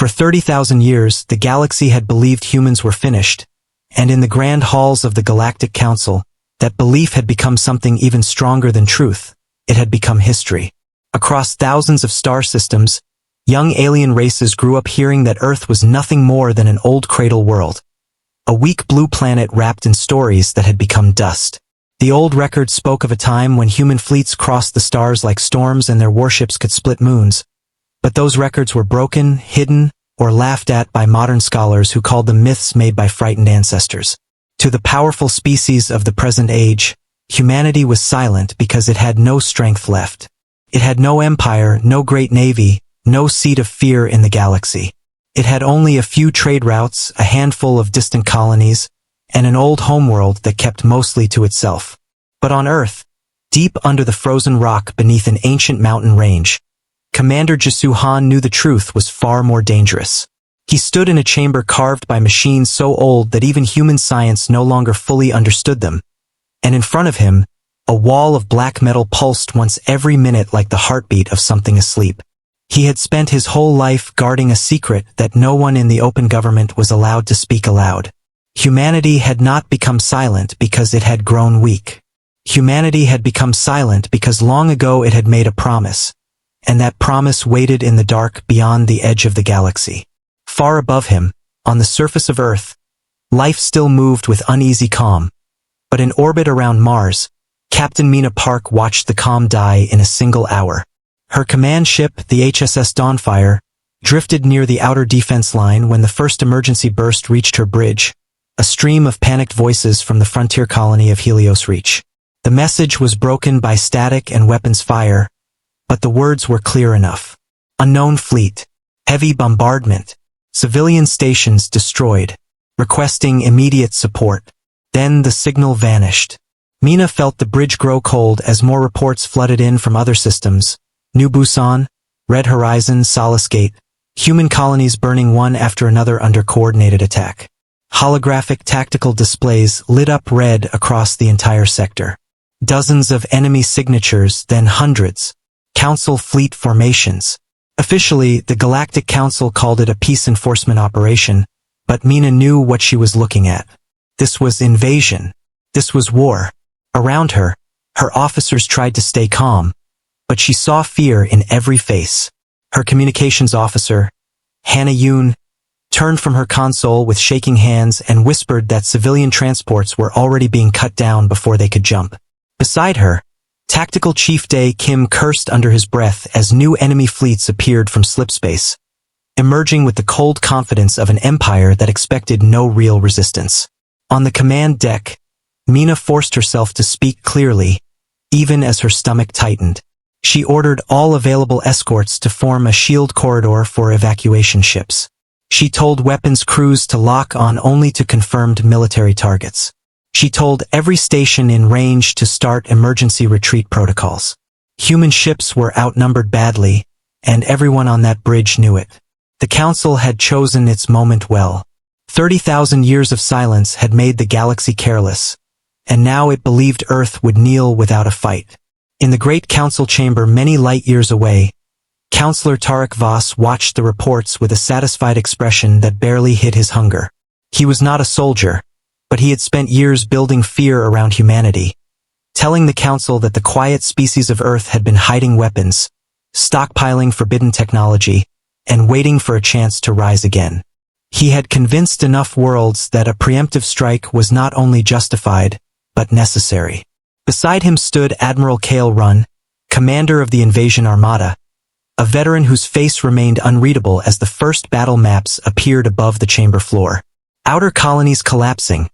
For 30,000 years, the galaxy had believed humans were finished, and in the grand halls of the Galactic Council, that belief had become something even stronger than truth. It had become history. Across thousands of star systems, young alien races grew up hearing that Earth was nothing more than an old cradle world, a weak blue planet wrapped in stories that had become dust. The old record spoke of a time when human fleets crossed the stars like storms and their warships could split moons. But those records were broken, hidden, or laughed at by modern scholars who called them myths made by frightened ancestors. To the powerful species of the present age, humanity was silent because it had no strength left. It had no empire, no great navy, no seat of fear in the galaxy. It had only a few trade routes, a handful of distant colonies, and an old homeworld that kept mostly to itself. But on Earth, deep under the frozen rock beneath an ancient mountain range, Commander Jisu Han knew the truth was far more dangerous. He stood in a chamber carved by machines so old that even human science no longer fully understood them, and in front of him, a wall of black metal pulsed once every minute like the heartbeat of something asleep. He had spent his whole life guarding a secret that no one in the open government was allowed to speak aloud. Humanity had not become silent because it had grown weak. Humanity had become silent because long ago it had made a promise, and that promise waited in the dark beyond the edge of the galaxy. Far above him, on the surface of Earth, life still moved with uneasy calm, but in orbit around Mars, Captain Mina Park watched the calm die in a single hour. Her command ship, the HSS Dawnfire, drifted near the outer defense line when the first emergency burst reached her bridge, a stream of panicked voices from the frontier colony of Helios Reach. The message was broken by static and weapons fire, but the words were clear enough. Unknown fleet, heavy bombardment, civilian stations destroyed, requesting immediate support. Then the signal vanished. Mina felt the bridge grow cold as more reports flooded in from other systems. New Busan, Red Horizon, Solace Gate, human colonies burning one after another under coordinated attack. Holographic tactical displays lit up red across the entire sector. Dozens of enemy signatures, then hundreds. Council fleet formations. Officially, the Galactic Council called it a peace enforcement operation, but Mina knew what she was looking at. This was invasion. This was war. Around her, her officers tried to stay calm, but she saw fear in every face. Her communications officer, Hannah Yoon, turned from her console with shaking hands and whispered that civilian transports were already being cut down before they could jump. Beside her, Tactical Chief Dae Kim cursed under his breath as new enemy fleets appeared from slipspace, emerging with the cold confidence of an empire that expected no real resistance. On the command deck, Mina forced herself to speak clearly, even as her stomach tightened. She ordered all available escorts to form a shield corridor for evacuation ships. She told weapons crews to lock on only to confirmed military targets. She told every station in range to start emergency retreat protocols. Human ships were outnumbered badly, and everyone on that bridge knew it. The Council had chosen its moment well. 30,000 years of silence had made the galaxy careless, and now it believed Earth would kneel without a fight. In the Great Council chamber many light years away, Counselor Tarek Voss watched the reports with a satisfied expression that barely hid his hunger. He was not a soldier, but he had spent years building fear around humanity, telling the Council that the quiet species of Earth had been hiding weapons, stockpiling forbidden technology, and waiting for a chance to rise again. He had convinced enough worlds that a preemptive strike was not only justified, but necessary. Beside him stood Admiral Kale Run, commander of the invasion armada, a veteran whose face remained unreadable as the first battle maps appeared above the chamber floor. Outer colonies collapsing,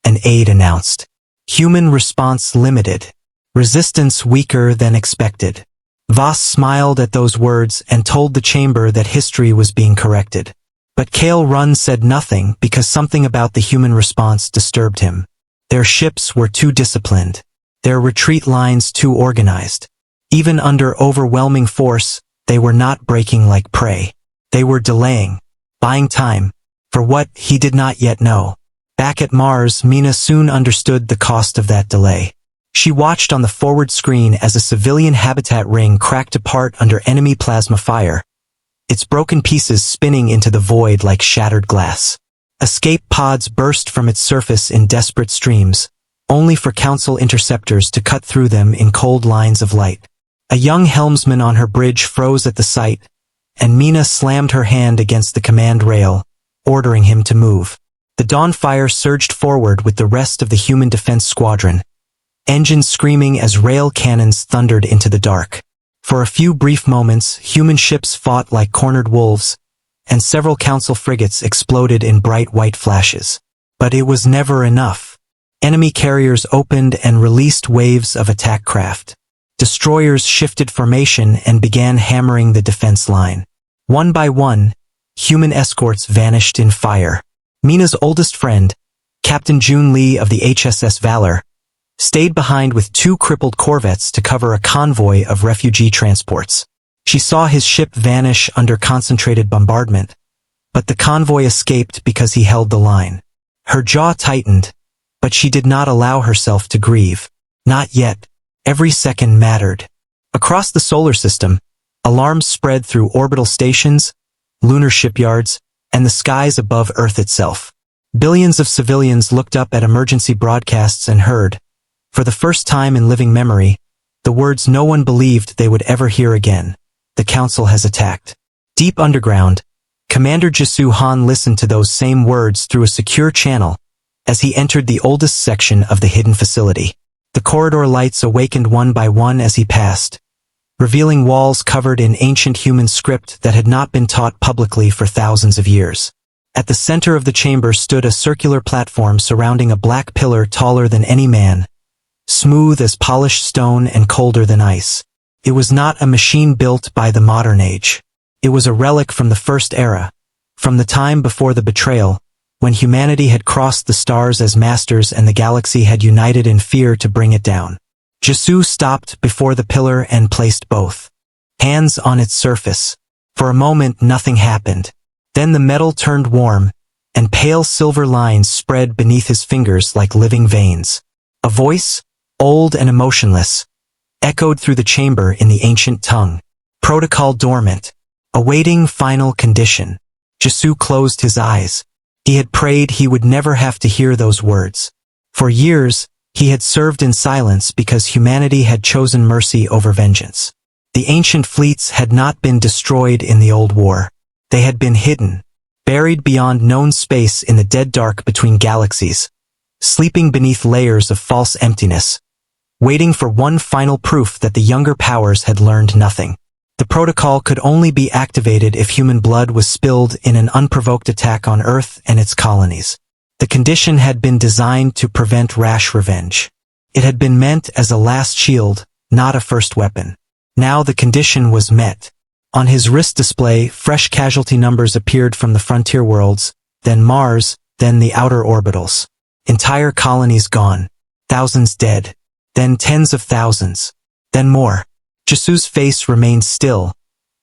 an aide announced. Human response limited. Resistance weaker than expected. Voss smiled at those words and told the chamber that history was being corrected. But Kale Run said nothing because something about the human response disturbed him. Their ships were too disciplined. Their retreat lines too organized. Even under overwhelming force, they were not breaking like prey. They were delaying, buying time, for what he did not yet know. Back at Mars, Mina soon understood the cost of that delay. She watched on the forward screen as a civilian habitat ring cracked apart under enemy plasma fire, its broken pieces spinning into the void like shattered glass. Escape pods burst from its surface in desperate streams, only for Council interceptors to cut through them in cold lines of light. A young helmsman on her bridge froze at the sight, and Mina slammed her hand against the command rail, ordering him to move. The Dawnfire surged forward with the rest of the human defense squadron, engines screaming as rail cannons thundered into the dark. For a few brief moments, human ships fought like cornered wolves, and several Council frigates exploded in bright white flashes. But it was never enough. Enemy carriers opened and released waves of attack craft. Destroyers shifted formation and began hammering the defense line. One by one, human escorts vanished in fire. Mina's oldest friend, Captain June Lee of the HSS Valor, stayed behind with 2 crippled corvettes to cover a convoy of refugee transports. She saw his ship vanish under concentrated bombardment, but the convoy escaped because he held the line. Her jaw tightened, but she did not allow herself to grieve. Not yet. Every second mattered. Across the solar system, alarms spread through orbital stations, lunar shipyards, and the skies above Earth itself. Billions of civilians looked up at emergency broadcasts and heard, for the first time in living memory, the words no one believed they would ever hear again. The Council has attacked. Deep underground, Commander Jisoo Han listened to those same words through a secure channel as he entered the oldest section of the hidden facility. The corridor lights awakened one by one as he passed, revealing walls covered in ancient human script that had not been taught publicly for thousands of years. At the center of the chamber stood a circular platform surrounding a black pillar taller than any man, smooth as polished stone and colder than ice. It was not a machine built by the modern age. It was a relic from the first era, from the time before the betrayal, when humanity had crossed the stars as masters and the galaxy had united in fear to bring it down. Jisoo stopped before the pillar and placed both hands on its surface. For a moment nothing happened. Then the metal turned warm, and pale silver lines spread beneath his fingers like living veins. A voice, old and emotionless, echoed through the chamber in the ancient tongue. Protocol dormant. Awaiting final condition. Jisoo closed his eyes. He had prayed he would never have to hear those words. For years, he had served in silence because humanity had chosen mercy over vengeance. The ancient fleets had not been destroyed in the old war. They had been hidden, buried beyond known space in the dead dark between galaxies, sleeping beneath layers of false emptiness, waiting for one final proof that the younger powers had learned nothing. The protocol could only be activated if human blood was spilled in an unprovoked attack on Earth and its colonies. The condition had been designed to prevent rash revenge. It had been meant as a last shield, not a first weapon. Now the condition was met. On his wrist display, fresh casualty numbers appeared from the frontier worlds, then Mars, then the outer orbitals. Entire colonies gone. Thousands dead. Then tens of thousands. Then more. Jisoo's face remained still,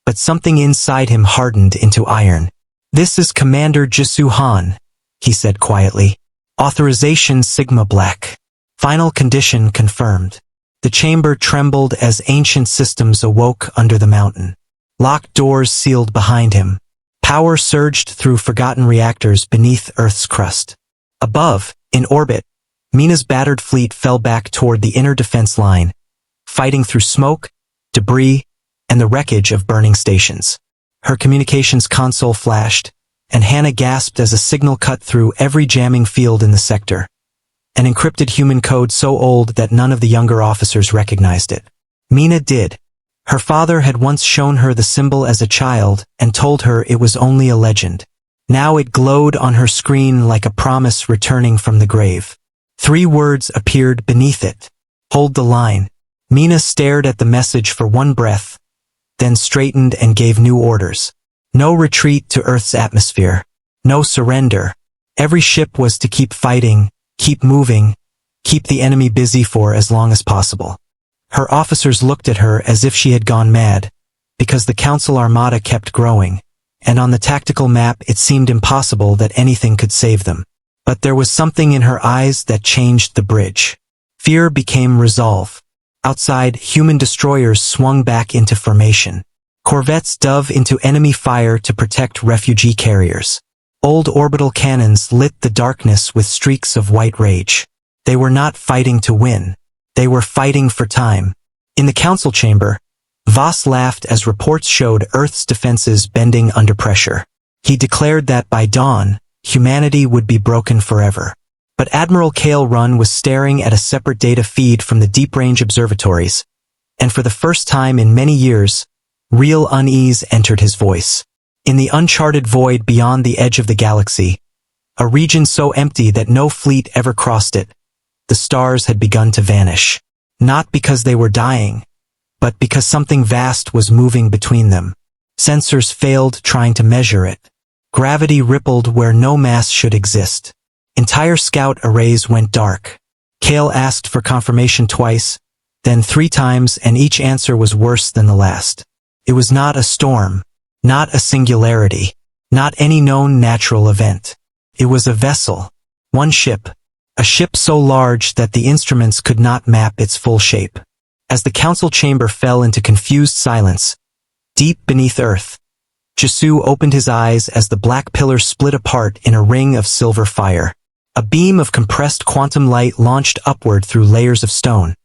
but something inside him hardened into iron. "This is Commander Jisoo Han," he said quietly. "Authorization Sigma Black. Final condition confirmed." The chamber trembled as ancient systems awoke under the mountain. Locked doors sealed behind him. Power surged through forgotten reactors beneath Earth's crust. Above, in orbit, Mina's battered fleet fell back toward the inner defense line, fighting through smoke, debris, and the wreckage of burning stations. Her communications console flashed, and Hannah gasped as a signal cut through every jamming field in the sector. An encrypted human code so old that none of the younger officers recognized it. Mina did. Her father had once shown her the symbol as a child and told her it was only a legend. Now it glowed on her screen like a promise returning from the grave. 3 words appeared beneath it. "Hold the line." Mina stared at the message for one breath, then straightened and gave new orders. No retreat to Earth's atmosphere. No surrender. Every ship was to keep fighting, keep moving, keep the enemy busy for as long as possible. Her officers looked at her as if she had gone mad, because the Council Armada kept growing, and on the tactical map it seemed impossible that anything could save them. But there was something in her eyes that changed the bridge. Fear became resolve. Outside, human destroyers swung back into formation. Corvettes dove into enemy fire to protect refugee carriers. Old orbital cannons lit the darkness with streaks of white rage. They were not fighting to win. They were fighting for time. In the council chamber, Voss laughed as reports showed Earth's defenses bending under pressure. He declared that by dawn, humanity would be broken forever. But Admiral Cale Run was staring at a separate data feed from the deep-range observatories, and for the first time in many years, real unease entered his voice. In the uncharted void beyond the edge of the galaxy, a region so empty that no fleet ever crossed it, the stars had begun to vanish. Not because they were dying, but because something vast was moving between them. Sensors failed trying to measure it. Gravity rippled where no mass should exist. Entire scout arrays went dark. Cale asked for confirmation twice, then 3 times, and each answer was worse than the last. It was not a storm, not a singularity, not any known natural event. It was a vessel, one ship, a ship so large that the instruments could not map its full shape. As the council chamber fell into confused silence, deep beneath Earth, Jesu opened his eyes as the black pillar split apart in a ring of silver fire. A beam of compressed quantum light launched upward through layers of stone,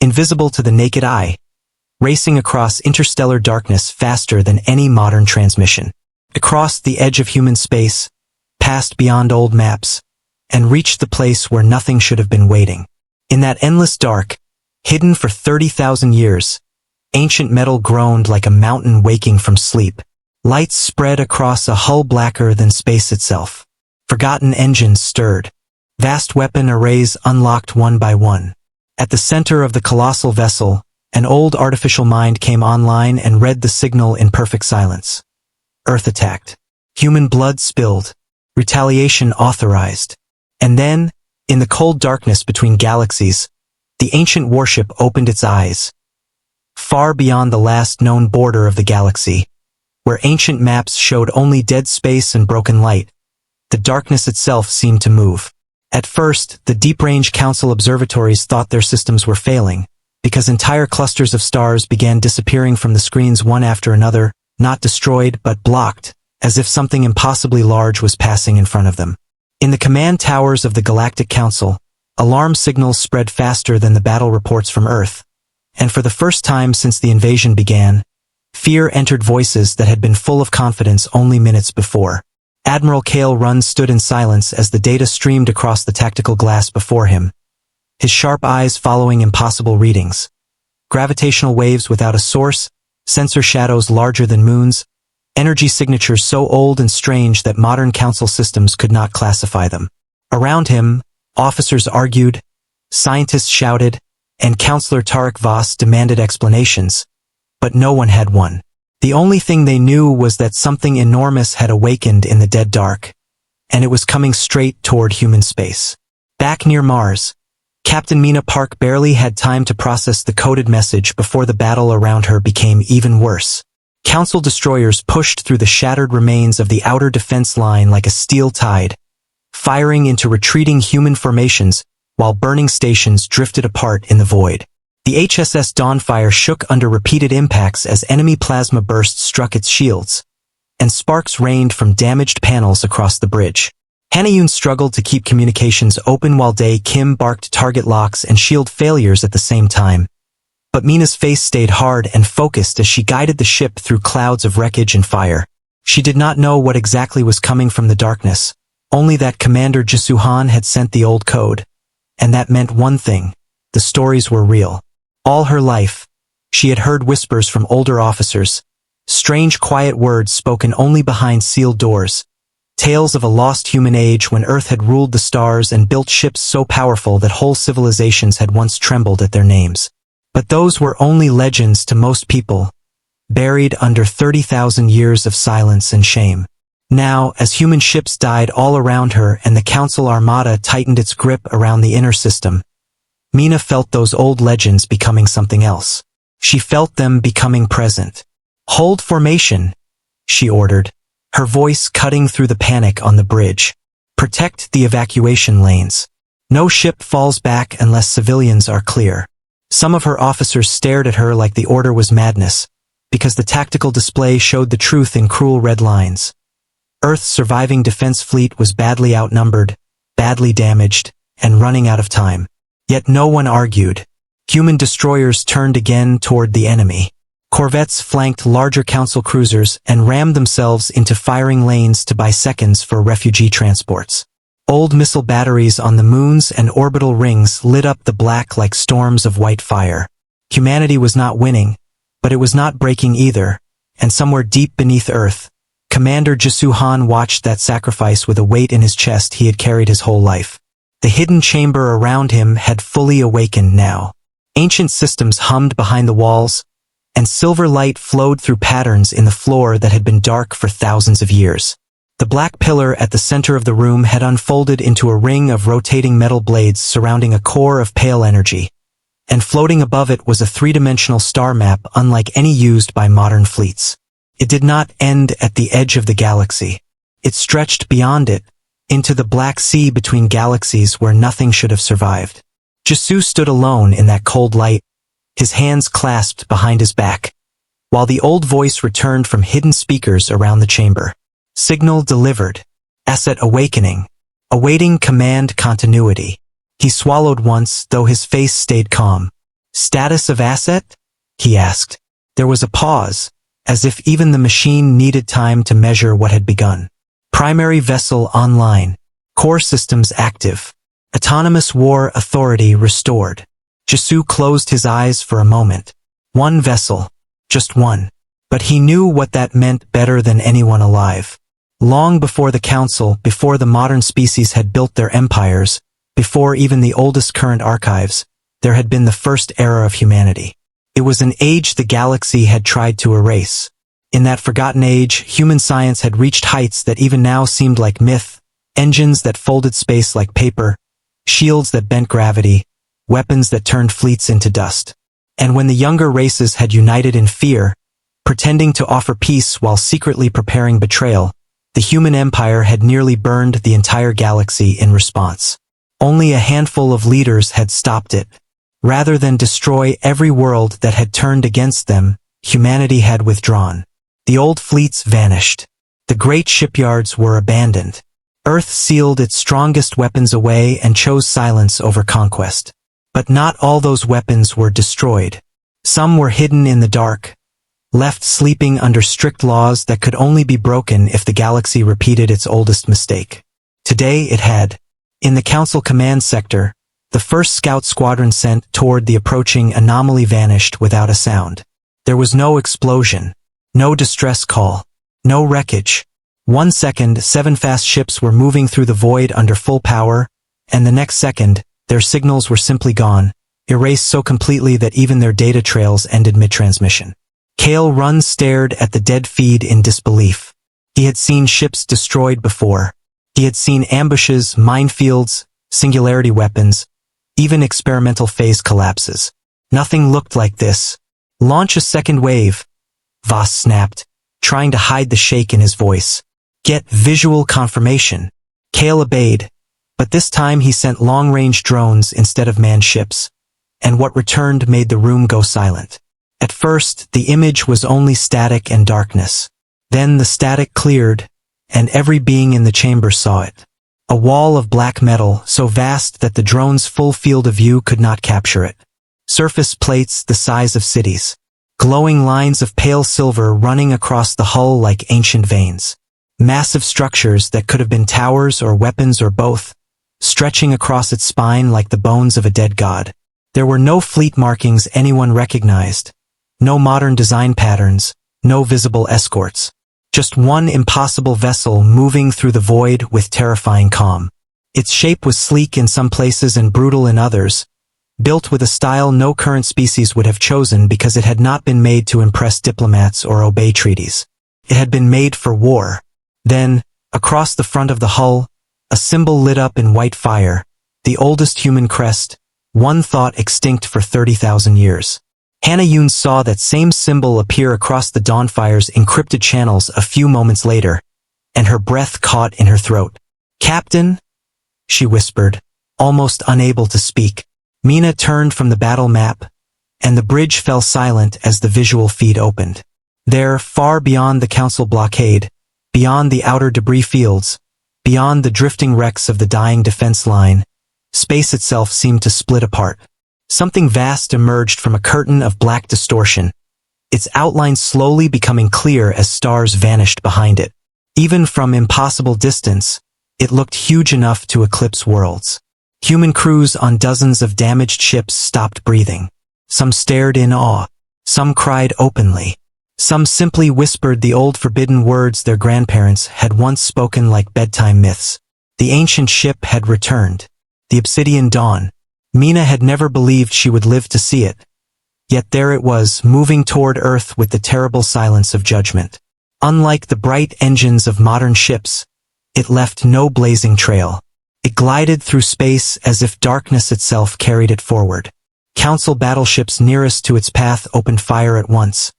invisible to the naked eye, racing across interstellar darkness faster than any modern transmission. It crossed the edge of human space, passed beyond old maps, and reached the place where nothing should have been waiting. In that endless dark, hidden for 30,000 years, ancient metal groaned like a mountain waking from sleep. Lights spread across a hull blacker than space itself. Forgotten engines stirred. Vast weapon arrays unlocked one by one. At the center of the colossal vessel, an old artificial mind came online and read the signal in perfect silence. Earth attacked. Human blood spilled. Retaliation authorized. And then, in the cold darkness between galaxies, the ancient warship opened its eyes. Far beyond the last known border of the galaxy, where ancient maps showed only dead space and broken light, the darkness itself seemed to move. At first, the deep-range council observatories thought their systems were failing, because entire clusters of stars began disappearing from the screens one after another, not destroyed but blocked, as if something impossibly large was passing in front of them. In the command towers of the Galactic Council, alarm signals spread faster than the battle reports from Earth, and for the first time since the invasion began, fear entered voices that had been full of confidence only minutes before. Admiral Cale Run stood in silence as the data streamed across the tactical glass before him, his sharp eyes following impossible readings. Gravitational waves without a source, sensor shadows larger than moons, energy signatures so old and strange that modern council systems could not classify them. Around him, officers argued, scientists shouted, and Counselor Tarek Voss demanded explanations, but no one had one. The only thing they knew was that something enormous had awakened in the dead dark, and it was coming straight toward human space. Back near Mars, Captain Mina Park barely had time to process the coded message before the battle around her became even worse. Council destroyers pushed through the shattered remains of the outer defense line like a steel tide, firing into retreating human formations while burning stations drifted apart in the void. The HSS Dawnfire shook under repeated impacts as enemy plasma bursts struck its shields, and sparks rained from damaged panels across the bridge. Hanayun struggled to keep communications open while Day Kim barked target locks and shield failures at the same time. But Mina's face stayed hard and focused as she guided the ship through clouds of wreckage and fire. She did not know what exactly was coming from the darkness, only that Commander Jisuhan had sent the old code. And that meant one thing: the stories were real. All her life, she had heard whispers from older officers, strange quiet words spoken only behind sealed doors, tales of a lost human age when Earth had ruled the stars and built ships so powerful that whole civilizations had once trembled at their names. But those were only legends to most people, buried under 30,000 years of silence and shame. Now, as human ships died all around her and the Council Armada tightened its grip around the inner system, Mina felt those old legends becoming something else. She felt them becoming present. "Hold formation," she ordered, her voice cutting through the panic on the bridge. "Protect the evacuation lanes. No ship falls back unless civilians are clear." Some of her officers stared at her like the order was madness, because the tactical display showed the truth in cruel red lines. Earth's surviving defense fleet was badly outnumbered, badly damaged, and running out of time. Yet no one argued. Human destroyers turned again toward the enemy. Corvettes flanked larger council cruisers and rammed themselves into firing lanes to buy seconds for refugee transports. Old missile batteries on the moons and orbital rings lit up the black like storms of white fire. Humanity was not winning, but it was not breaking either, and somewhere deep beneath Earth, Commander Jisu Han watched that sacrifice with a weight in his chest he had carried his whole life. The hidden chamber around him had fully awakened now. Ancient systems hummed behind the walls, and silver light flowed through patterns in the floor that had been dark for thousands of years. The black pillar at the center of the room had unfolded into a ring of rotating metal blades surrounding a core of pale energy, and floating above it was a three-dimensional star map unlike any used by modern fleets. It did not end at the edge of the galaxy. It stretched beyond it, into the black sea between galaxies where nothing should have survived. Jisu stood alone in that cold light, his hands clasped behind his back, while the old voice returned from hidden speakers around the chamber. Signal delivered. Asset awakening. Awaiting command continuity. He swallowed once, though his face stayed calm. Status of asset? He asked. There was a pause, as if even the machine needed time to measure what had begun. Primary vessel online. Core systems active. Autonomous war authority restored. Jisu closed his eyes for a moment. One vessel. Just one. But he knew what that meant better than anyone alive. Long before the Council, before the modern species had built their empires, before even the oldest current archives, there had been the first era of humanity. It was an age the galaxy had tried to erase. In that forgotten age, human science had reached heights that even now seemed like myth, engines that folded space like paper, shields that bent gravity, weapons that turned fleets into dust. And when the younger races had united in fear, pretending to offer peace while secretly preparing betrayal, the human empire had nearly burned the entire galaxy in response. Only a handful of leaders had stopped it. Rather than destroy every world that had turned against them, humanity had withdrawn. The old fleets vanished. The great shipyards were abandoned. Earth sealed its strongest weapons away and chose silence over conquest. But not all those weapons were destroyed. Some were hidden in the dark, left sleeping under strict laws that could only be broken if the galaxy repeated its oldest mistake. Today it had. In the Council command sector, the first scout squadron sent toward the approaching anomaly vanished without a sound. There was no explosion, no distress call, no wreckage. 1 second, 7 fast ships were moving through the void under full power, and the next second, their signals were simply gone, erased so completely that even their data trails ended mid-transmission. Kale Run stared at the dead feed in disbelief. He had seen ships destroyed before. He had seen ambushes, minefields, singularity weapons, even experimental phase collapses. Nothing looked like this. Launch a second wave, Voss snapped, trying to hide the shake in his voice. Get visual confirmation. Kale obeyed, but this time he sent long-range drones instead of manned ships, and what returned made the room go silent. At first, the image was only static and darkness. Then the static cleared, and every being in the chamber saw it. A wall of black metal, so vast that the drone's full field of view could not capture it. Surface plates the size of cities. Glowing lines of pale silver running across the hull like ancient veins. Massive structures that could have been towers or weapons or both, stretching across its spine like the bones of a dead god. There were no fleet markings anyone recognized. No modern design patterns, no visible escorts. Just one impossible vessel moving through the void with terrifying calm. Its shape was sleek in some places and brutal in others, built with a style no current species would have chosen because it had not been made to impress diplomats or obey treaties. It had been made for war. Then, across the front of the hull, a symbol lit up in white fire, the oldest human crest, one thought extinct for 30,000 years. Hannah Yoon saw that same symbol appear across the Dawnfire's encrypted channels a few moments later, and her breath caught in her throat. "Captain?" she whispered, almost unable to speak. Mina turned from the battle map, and the bridge fell silent as the visual feed opened. There, far beyond the Council blockade, beyond the outer debris fields, beyond the drifting wrecks of the dying defense line, space itself seemed to split apart. Something vast emerged from a curtain of black distortion, its outline slowly becoming clear as stars vanished behind it. Even from impossible distance, it looked huge enough to eclipse worlds. Human crews on dozens of damaged ships stopped breathing. Some stared in awe. Some cried openly. Some simply whispered the old forbidden words their grandparents had once spoken like bedtime myths. The ancient ship had returned. The Obsidian Dawn. Mina had never believed she would live to see it. Yet there it was, moving toward Earth with the terrible silence of judgment. Unlike the bright engines of modern ships, it left no blazing trail. It glided through space as if darkness itself carried it forward. Council battleships nearest to its path opened fire at once,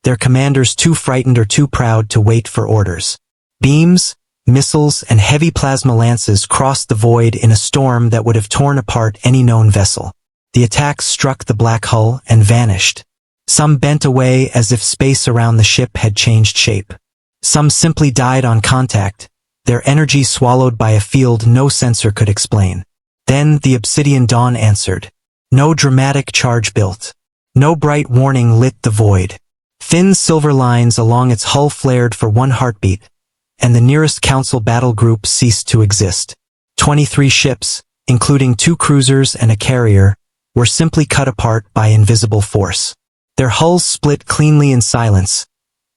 their commanders too frightened or too proud to wait for orders. Beams, missiles, and heavy plasma lances crossed the void in a storm that would have torn apart any known vessel. The attacks struck the black hull and vanished. Some bent away as if space around the ship had changed shape. Some simply died on contact, their energy swallowed by a field no sensor could explain. Then the Obsidian Dawn answered. No dramatic charge built. No bright warning lit the void. Thin silver lines along its hull flared for one heartbeat, and the nearest Council battle group ceased to exist. 23 ships, including 2 cruisers and a carrier, were simply cut apart by invisible force. Their hulls split cleanly in silence,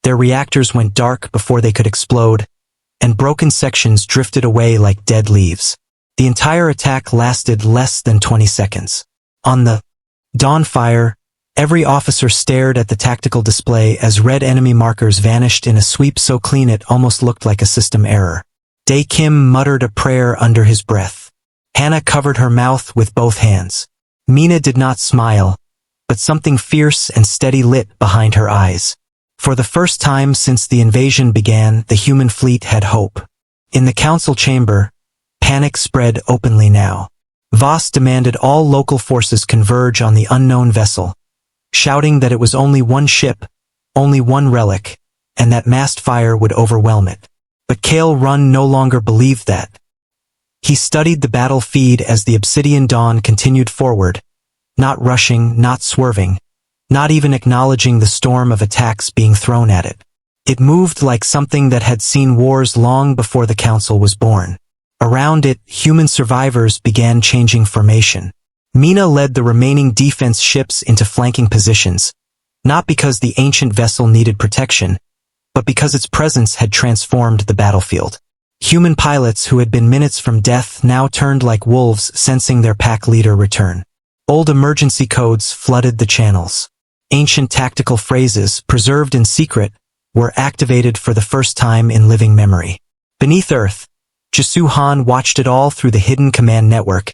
their reactors went dark before they could explode, and broken sections drifted away like dead leaves. The entire attack lasted less than 20 seconds. On the Dawnfire, every officer stared at the tactical display as red enemy markers vanished in a sweep so clean it almost looked like a system error. Dae Kim muttered a prayer under his breath. Hannah covered her mouth with both hands. Mina did not smile, but something fierce and steady lit behind her eyes. For the first time since the invasion began, the human fleet had hope. In the Council chamber, panic spread openly now. Voss demanded all local forces converge on the unknown vessel, shouting that it was only one ship, only one relic, and that massed fire would overwhelm it. But Kale Run no longer believed that. He studied the battle feed as the Obsidian Dawn continued forward, not rushing, not swerving, not even acknowledging the storm of attacks being thrown at it. It moved like something that had seen wars long before the Council was born. Around it, human survivors began changing formation. Mina led the remaining defense ships into flanking positions, not because the ancient vessel needed protection, but because its presence had transformed the battlefield. Human pilots who had been minutes from death now turned like wolves sensing their pack leader return. Old emergency codes flooded the channels. Ancient tactical phrases, preserved in secret, were activated for the first time in living memory. Beneath Earth, Jisu Han watched it all through the hidden command network,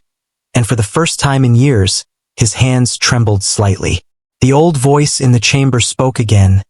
and for the first time in years, his hands trembled slightly. The old voice in the chamber spoke again,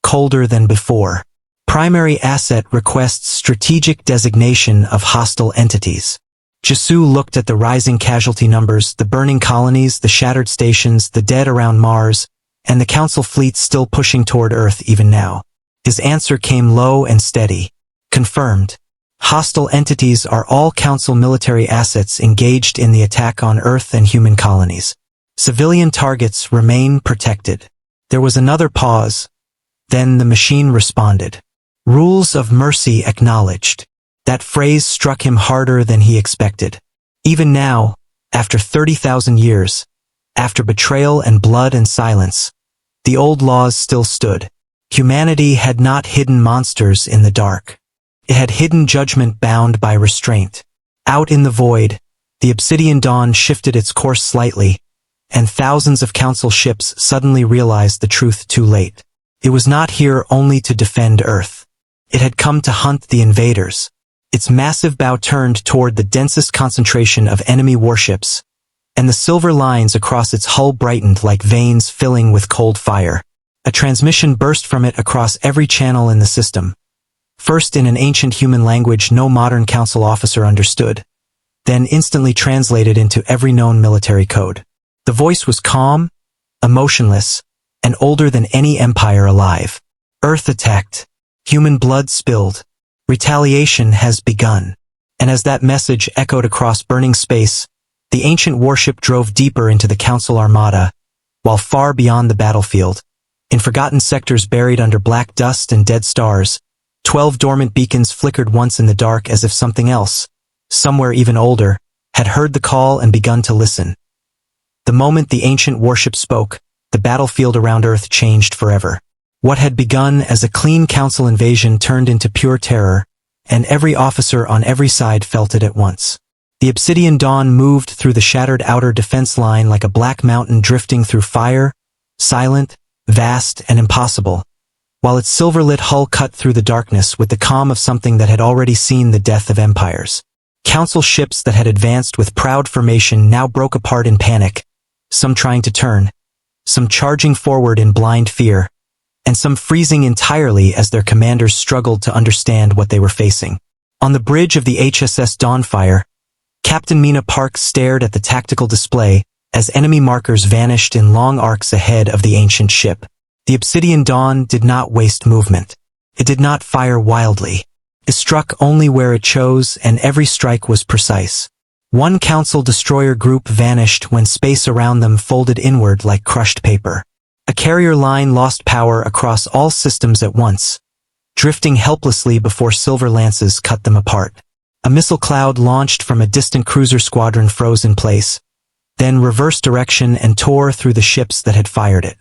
colder than before. Primary asset requests strategic designation of hostile entities. Jisu looked at the rising casualty numbers, the burning colonies, the shattered stations, the dead around Mars, and the Council fleet still pushing toward Earth even now. His answer came low and steady. Confirmed. Hostile entities are all Council military assets engaged in the attack on Earth and human colonies. Civilian targets remain protected. There was another pause. Then the machine responded. Rules of mercy acknowledged. That phrase struck him harder than he expected. Even now, after 30,000 years, after betrayal and blood and silence, the old laws still stood. Humanity had not hidden monsters in the dark. It had hidden judgment bound by restraint. Out in the void, the Obsidian Dawn shifted its course slightly, and thousands of Council ships suddenly realized the truth too late. It was not here only to defend Earth. It had come to hunt the invaders. Its massive bow turned toward the densest concentration of enemy warships, and the silver lines across its hull brightened like veins filling with cold fire. A transmission burst from it across every channel in the system. First in an ancient human language no modern Council officer understood, then instantly translated into every known military code. The voice was calm, emotionless, and older than any empire alive. Earth attacked. Human blood spilled. Retaliation has begun. And as that message echoed across burning space, the ancient warship drove deeper into the Council Armada, while far beyond the battlefield, in forgotten sectors buried under black dust and dead stars, 12 dormant beacons flickered once in the dark as if something else, somewhere even older, had heard the call and begun to listen. The moment the ancient warship spoke, the battlefield around Earth changed forever. What had begun as a clean council invasion turned into pure terror, and every officer on every side felt it at once. The Obsidian Dawn moved through the shattered outer defense line like a black mountain drifting through fire, silent, vast, and impossible, while its silver-lit hull cut through the darkness with the calm of something that had already seen the death of empires. Council ships that had advanced with proud formation now broke apart in panic, some trying to turn, some charging forward in blind fear, and some freezing entirely as their commanders struggled to understand what they were facing. On the bridge of the HSS Dawnfire, Captain Mina Park stared at the tactical display as enemy markers vanished in long arcs ahead of the ancient ship. The Obsidian Dawn did not waste movement. It did not fire wildly. It struck only where it chose, and every strike was precise. One Council destroyer group vanished when space around them folded inward like crushed paper. A carrier line lost power across all systems at once, drifting helplessly before silver lances cut them apart. A missile cloud launched from a distant cruiser squadron froze in place, then reversed direction and tore through the ships that had fired it.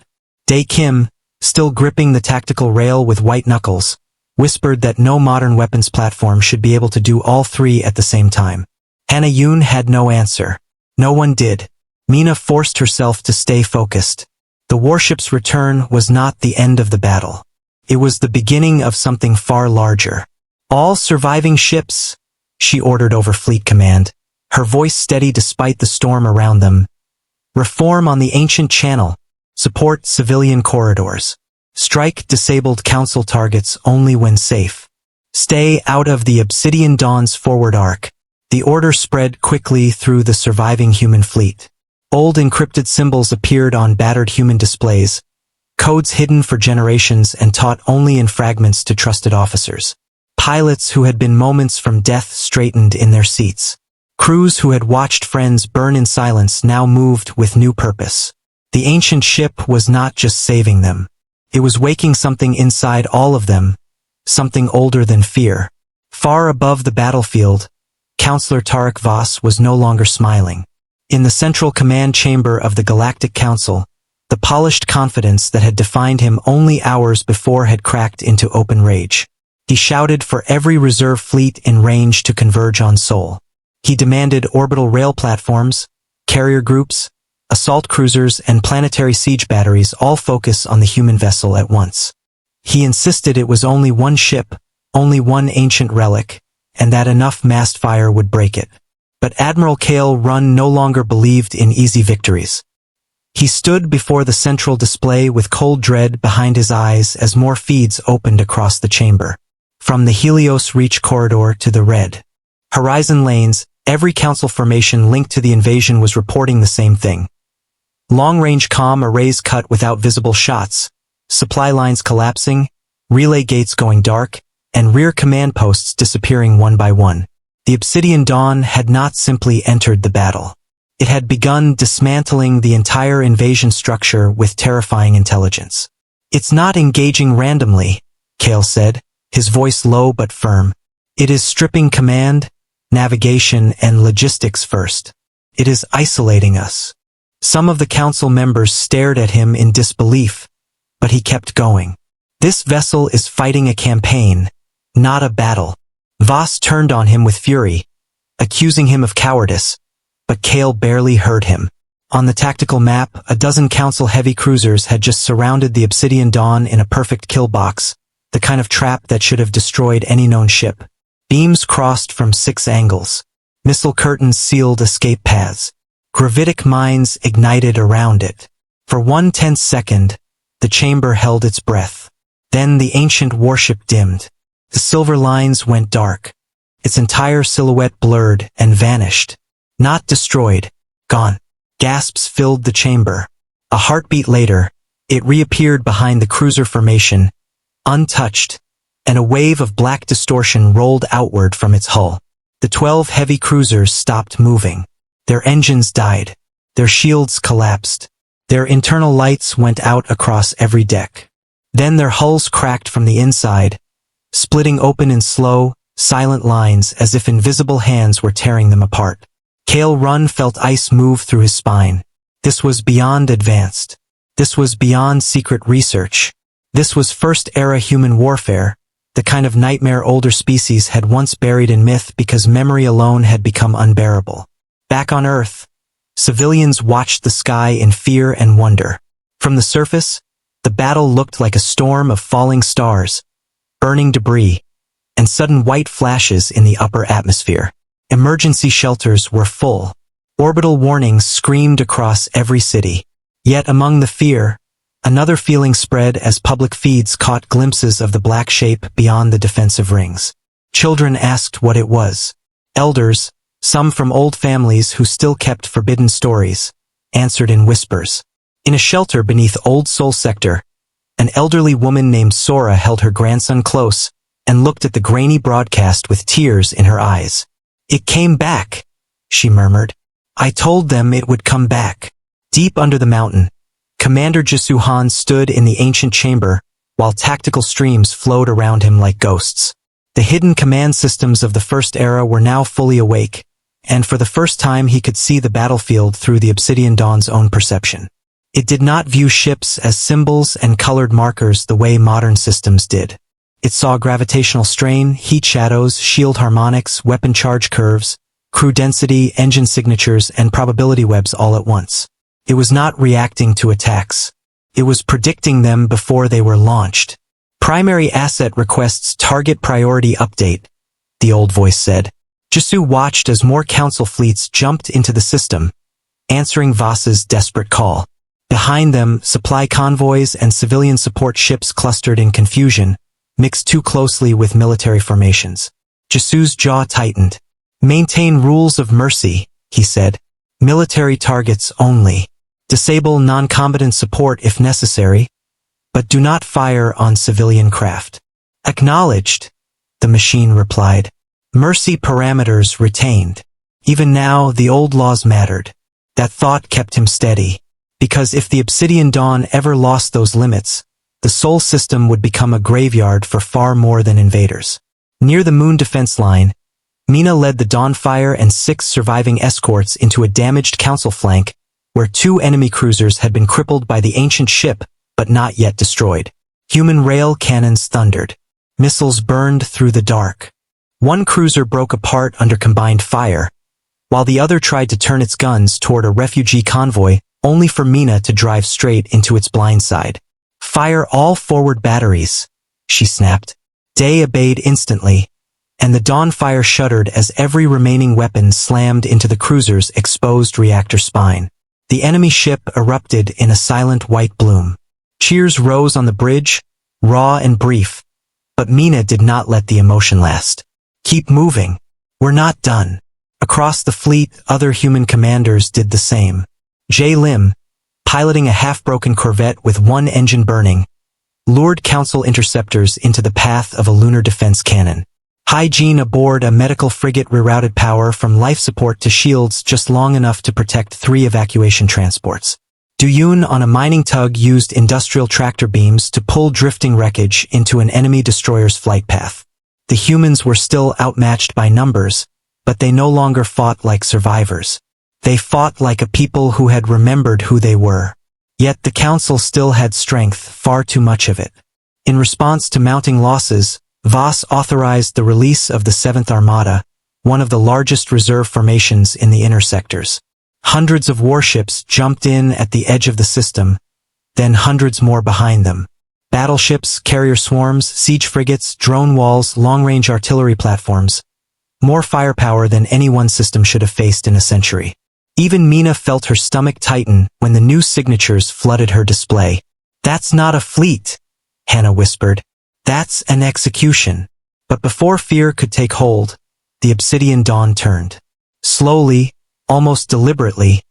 Dae Kim, still gripping the tactical rail with white knuckles, whispered that no modern weapons platform should be able to do all three at the same time. Hannah Yoon had no answer. No one did. Mina forced herself to stay focused. The warship's return was not the end of the battle. It was the beginning of something far larger. All surviving ships, she ordered over Fleet Command, her voice steady despite the storm around them. Reform on the ancient channel. Support civilian corridors. Strike disabled council targets only when safe. Stay out of the Obsidian Dawn's forward arc. The order spread quickly through the surviving human fleet. Old encrypted symbols appeared on battered human displays, codes hidden for generations and taught only in fragments to trusted officers. Pilots who had been moments from death straightened in their seats. Crews who had watched friends burn in silence now moved with new purpose. The ancient ship was not just saving them. It was waking something inside all of them, something older than fear. Far above the battlefield, Counselor Tarek Voss was no longer smiling. In the central command chamber of the Galactic Council, the polished confidence that had defined him only hours before had cracked into open rage. He shouted for every reserve fleet in range to converge on Sol. He demanded orbital rail platforms, carrier groups, assault cruisers, and planetary siege batteries all focus on the human vessel at once. He insisted it was only one ship, only one ancient relic, and that enough massed fire would break it. But Admiral Kale Run no longer believed in easy victories. He stood before the central display with cold dread behind his eyes as more feeds opened across the chamber. From the Helios Reach corridor to the Red Horizon lanes, every council formation linked to the invasion was reporting the same thing. Long-range comm arrays cut without visible shots, supply lines collapsing, relay gates going dark, and rear command posts disappearing one by one. The Obsidian Dawn had not simply entered the battle. It had begun dismantling the entire invasion structure with terrifying intelligence. "It's not engaging randomly," Kale said, his voice low but firm. "It is stripping command, navigation, and logistics first. It is isolating us." Some of the council members stared at him in disbelief, but he kept going. "This vessel is fighting a campaign, not a battle." Voss turned on him with fury, accusing him of cowardice, but Kale barely heard him. On the tactical map, a dozen council heavy cruisers had just surrounded the Obsidian Dawn in a perfect kill box, the kind of trap that should have destroyed any known ship. Beams crossed from 6 angles. Missile curtains sealed escape paths. Gravitic mines ignited around it. For 1/10 second, the chamber held its breath. Then the ancient warship dimmed. The silver lines went dark. Its entire silhouette blurred and vanished. Not destroyed, gone. Gasps filled the chamber. A heartbeat later, it reappeared behind the cruiser formation, untouched, and a wave of black distortion rolled outward from its hull. The 12 heavy cruisers stopped moving. Their engines died. Their shields collapsed. Their internal lights went out across every deck. Then their hulls cracked from the inside, splitting open in slow, silent lines as if invisible hands were tearing them apart. Cale Run felt ice move through his spine. This was beyond advanced. This was beyond secret research. This was first-era human warfare, the kind of nightmare older species had once buried in myth because memory alone had become unbearable. Back on Earth, civilians watched the sky in fear and wonder. From the surface, the battle looked like a storm of falling stars, burning debris, and sudden white flashes in the upper atmosphere. Emergency shelters were full. Orbital warnings screamed across every city. Yet among the fear, another feeling spread as public feeds caught glimpses of the black shape beyond the defensive rings. Children asked what it was. Elders, some from old families who still kept forbidden stories, answered in whispers. In a shelter beneath Old Soul Sector, an elderly woman named Sora held her grandson close and looked at the grainy broadcast with tears in her eyes. "It came back," she murmured. "I told them it would come back." Deep under the mountain, Commander Jisuhan stood in the ancient chamber, while tactical streams flowed around him like ghosts. The hidden command systems of the First Era were now fully awake, and for the first time he could see the battlefield through the Obsidian Dawn's own perception. It did not view ships as symbols and colored markers the way modern systems did. It saw gravitational strain, heat shadows, shield harmonics, weapon charge curves, crew density, engine signatures, and probability webs all at once. It was not reacting to attacks. It was predicting them before they were launched. "Primary asset requests target priority update," the old voice said. Jisu watched as more council fleets jumped into the system, answering Voss's desperate call. Behind them, supply convoys and civilian support ships clustered in confusion, mixed too closely with military formations. Jisu's jaw tightened. "Maintain rules of mercy," he said. "Military targets only. Disable non-combatant support if necessary, but do not fire on civilian craft." "Acknowledged," the machine replied. Mercy parameters retained. Even now, the old laws mattered. That thought kept him steady, because if the Obsidian Dawn ever lost those limits, the Sol system would become a graveyard for far more than invaders. Near the moon defense line, Mina led the Dawnfire and 6 surviving escorts into a damaged council flank where 2 enemy cruisers had been crippled by the ancient ship but not yet destroyed. Human rail cannons thundered. Missiles burned through the dark. One cruiser broke apart under combined fire, while the other tried to turn its guns toward a refugee convoy only for Mina to drive straight into its blind side. "Fire all forward batteries," she snapped. Day obeyed instantly, and the Dawnfire shuddered as every remaining weapon slammed into the cruiser's exposed reactor spine. The enemy ship erupted in a silent white bloom. Cheers rose on the bridge, raw and brief, but Mina did not let the emotion last. "Keep moving. We're not done." Across the fleet, other human commanders did the same. Jay Lim, piloting a half-broken corvette with one engine burning, lured council interceptors into the path of a lunar defense cannon. Hygiene aboard a medical frigate rerouted power from life support to shields just long enough to protect 3 evacuation transports. Duyun on a mining tug used industrial tractor beams to pull drifting wreckage into an enemy destroyer's flight path. The humans were still outmatched by numbers, but they no longer fought like survivors. They fought like a people who had remembered who they were. Yet the council still had strength, far too much of it. In response to mounting losses, Voss authorized the release of the 7th Armada, one of the largest reserve formations in the inner sectors. Hundreds of warships jumped in at the edge of the system, then hundreds more behind them. Battleships, carrier swarms, siege frigates, drone walls, long-range artillery platforms. More firepower than any one system should have faced in a century. Even Mina felt her stomach tighten when the new signatures flooded her display. "That's not a fleet," Hannah whispered. "That's an execution." But before fear could take hold, the Obsidian Dawn turned. Slowly, almost deliberately,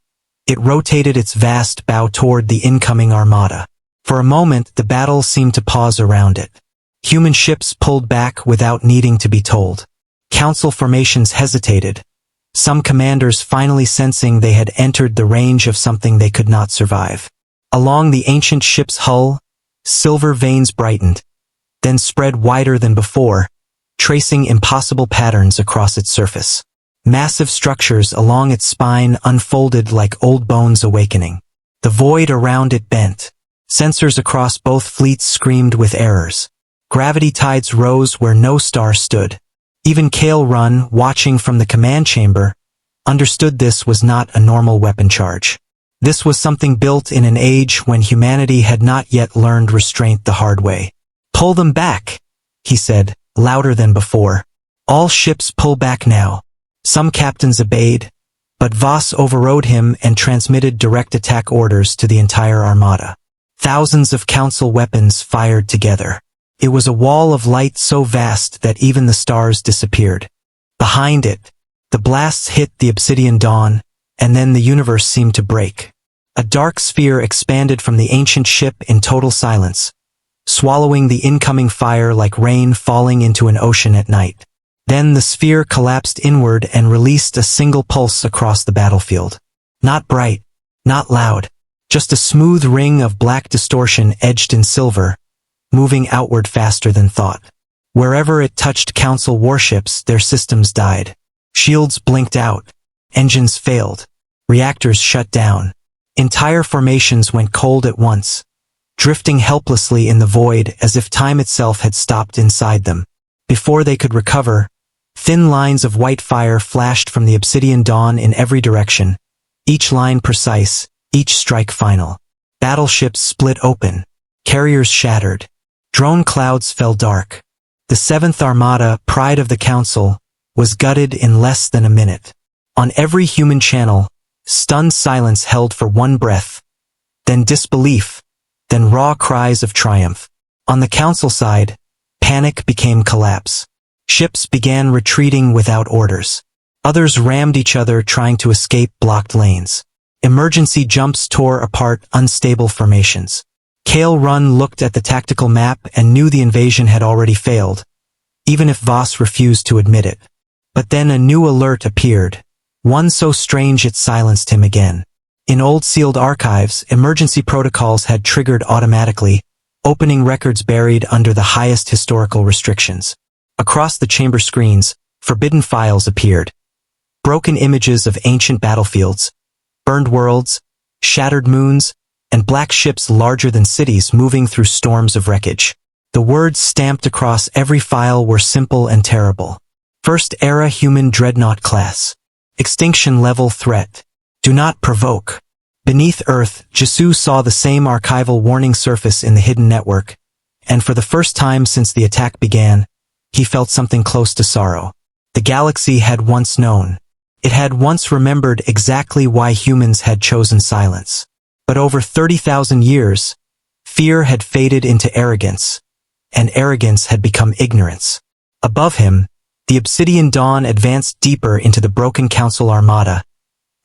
it rotated its vast bow toward the incoming armada. For a moment, the battle seemed to pause around it. Human ships pulled back without needing to be told. Council formations hesitated, some commanders finally sensing they had entered the range of something they could not survive. Along the ancient ship's hull, silver veins brightened, then spread wider than before, tracing impossible patterns across its surface. Massive structures along its spine unfolded like old bones awakening. The void around it bent. Sensors across both fleets screamed with errors. Gravity tides rose where no star stood. Even Kale Run, watching from the command chamber, understood this was not a normal weapon charge. This was something built in an age when humanity had not yet learned restraint the hard way. "Pull them back," he said, louder than before. "All ships pull back now." Some captains obeyed, but Voss overrode him and transmitted direct attack orders to the entire armada. Thousands of council weapons fired together. It was a wall of light so vast that even the stars disappeared. Behind it, the blasts hit the obsidian dawn, and then the universe seemed to break. A dark sphere expanded from the ancient ship in total silence, swallowing the incoming fire like rain falling into an ocean at night. Then the sphere collapsed inward and released a single pulse across the battlefield. Not bright, not loud, just a smooth ring of black distortion edged in silver, moving outward faster than thought. Wherever it touched Council warships, their systems died. Shields blinked out. Engines failed. Reactors shut down. Entire formations went cold at once, drifting helplessly in the void as if time itself had stopped inside them. Before they could recover, thin lines of white fire flashed from the obsidian dawn in every direction, each line precise, each strike final. Battleships split open. Carriers shattered. Drone clouds fell dark. The 7th Armada, pride of the Council, was gutted in less than a minute. On every human channel, stunned silence held for one breath, then disbelief, then raw cries of triumph. On the Council side, panic became collapse. Ships began retreating without orders. Others rammed each other trying to escape blocked lanes. Emergency jumps tore apart unstable formations. Kale Run looked at the tactical map and knew the invasion had already failed, even if Voss refused to admit it. But then a new alert appeared, one so strange it silenced him again. In old sealed archives, emergency protocols had triggered automatically, opening records buried under the highest historical restrictions. Across the chamber screens, forbidden files appeared. Broken images of ancient battlefields, burned worlds, shattered moons, and black ships larger than cities moving through storms of wreckage. The words stamped across every file were simple and terrible. First Era Human Dreadnought Class. Extinction Level Threat. Do not provoke. Beneath Earth, Jisoo saw the same archival warning surface in the hidden network, and for the first time since the attack began, he felt something close to sorrow. The galaxy had once known. It had once remembered exactly why humans had chosen silence. But over 30,000 years, fear had faded into arrogance, and arrogance had become ignorance. Above him, the obsidian dawn advanced deeper into the broken Council armada,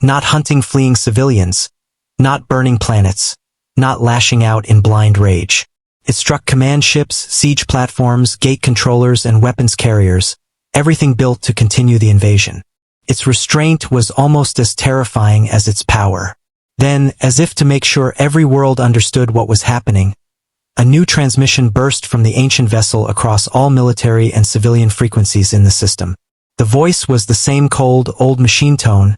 not hunting fleeing civilians, not burning planets, not lashing out in blind rage. It struck command ships, siege platforms, gate controllers, and weapons carriers, everything built to continue the invasion. Its restraint was almost as terrifying as its power. Then, as if to make sure every world understood what was happening, a new transmission burst from the ancient vessel across all military and civilian frequencies in the system. The voice was the same cold, old machine tone,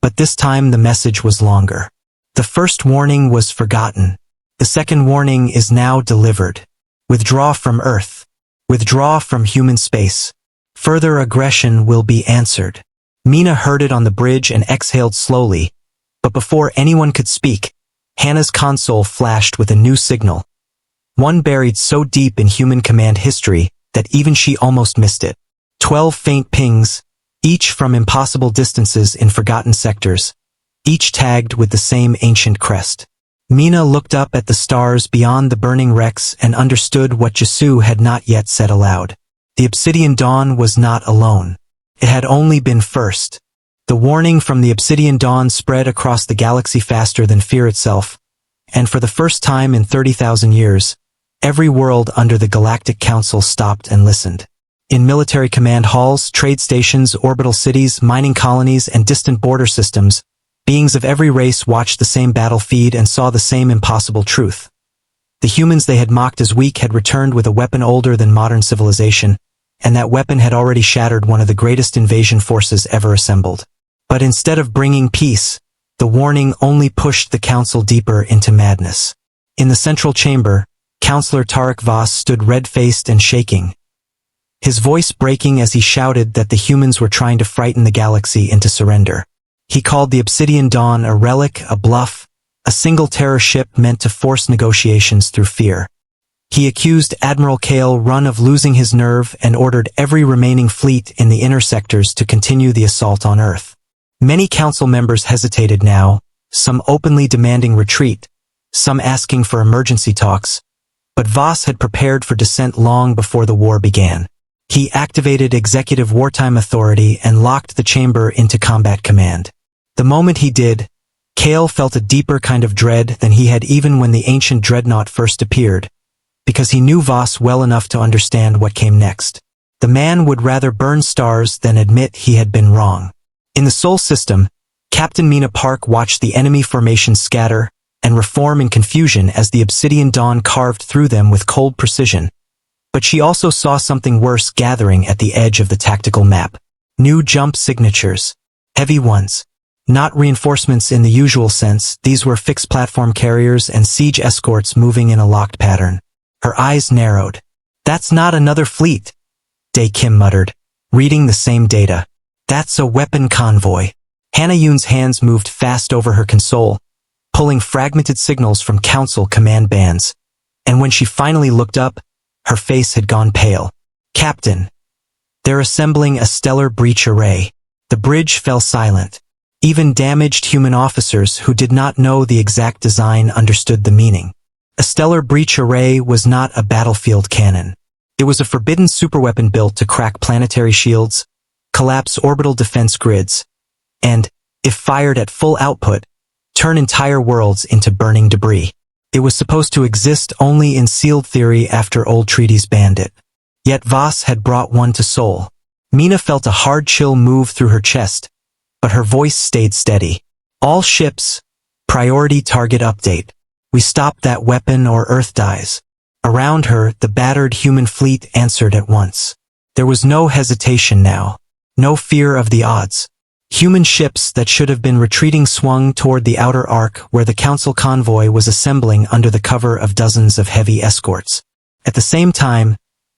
but this time the message was longer. The first warning was forgotten. The second warning is now delivered. Withdraw from Earth. Withdraw from human space. Further aggression will be answered. Mina heard it on the bridge and exhaled slowly, but before anyone could speak, Hannah's console flashed with a new signal. One buried so deep in human command history that even she almost missed it. 12 faint pings, each from impossible distances in forgotten sectors, each tagged with the same ancient crest. Mina looked up at the stars beyond the burning wrecks and understood what Jisoo had not yet said aloud. The obsidian dawn was not alone. It had only been first. The warning from the obsidian dawn spread across the galaxy faster than fear itself, and for the first time in 30,000 years, Every world under the Galactic Council stopped and listened. In military command halls, trade stations, orbital cities, mining colonies, and distant border systems, beings of every race watched the same battle feed and saw the same impossible truth. The humans they had mocked as weak had returned with a weapon older than modern civilization, and that weapon had already shattered one of the greatest invasion forces ever assembled. But instead of bringing peace, the warning only pushed the council deeper into madness. In the central chamber, Counselor Tarek Voss stood red-faced and shaking, his voice breaking as he shouted that the humans were trying to frighten the galaxy into surrender. He called the Obsidian Dawn a relic, a bluff, a single terror ship meant to force negotiations through fear. He accused Admiral Kale Run of losing his nerve and ordered every remaining fleet in the inner sectors to continue the assault on Earth. Many council members hesitated now, some openly demanding retreat, some asking for emergency talks, but Voss had prepared for dissent long before the war began. He activated executive wartime authority and locked the chamber into combat command. The moment he did, Kale felt a deeper kind of dread than he had even when the ancient dreadnought first appeared, because he knew Voss well enough to understand what came next. The man would rather burn stars than admit he had been wrong. In the Sol system, Captain Mina Park watched the enemy formations scatter and reform in confusion as the Obsidian Dawn carved through them with cold precision. But she also saw something worse gathering at the edge of the tactical map. New jump signatures. Heavy ones. Not reinforcements in the usual sense, these were fixed platform carriers and siege escorts moving in a locked pattern. Her eyes narrowed. "That's not another fleet," Dae Kim muttered, reading the same data. "That's a weapon convoy." Hannah Yoon's hands moved fast over her console, pulling fragmented signals from council command bands. And when she finally looked up, her face had gone pale. "Captain, they're assembling a stellar breach array." The bridge fell silent. Even damaged human officers who did not know the exact design understood the meaning. A stellar breach array was not a battlefield cannon. It was a forbidden superweapon built to crack planetary shields, collapse orbital defense grids, and, if fired at full output, turn entire worlds into burning debris. It was supposed to exist only in sealed theory after old treaties banned it. Yet Voss had brought one to Sol. Mina felt a hard chill move through her chest, but her voice stayed steady. "All ships, priority target update. We stop that weapon or Earth dies." Around her, the battered human fleet answered at once. There was no hesitation now. No fear of the odds. Human ships that should have been retreating swung toward the outer arc where the council convoy was assembling under the cover of dozens of heavy escorts. At the same time,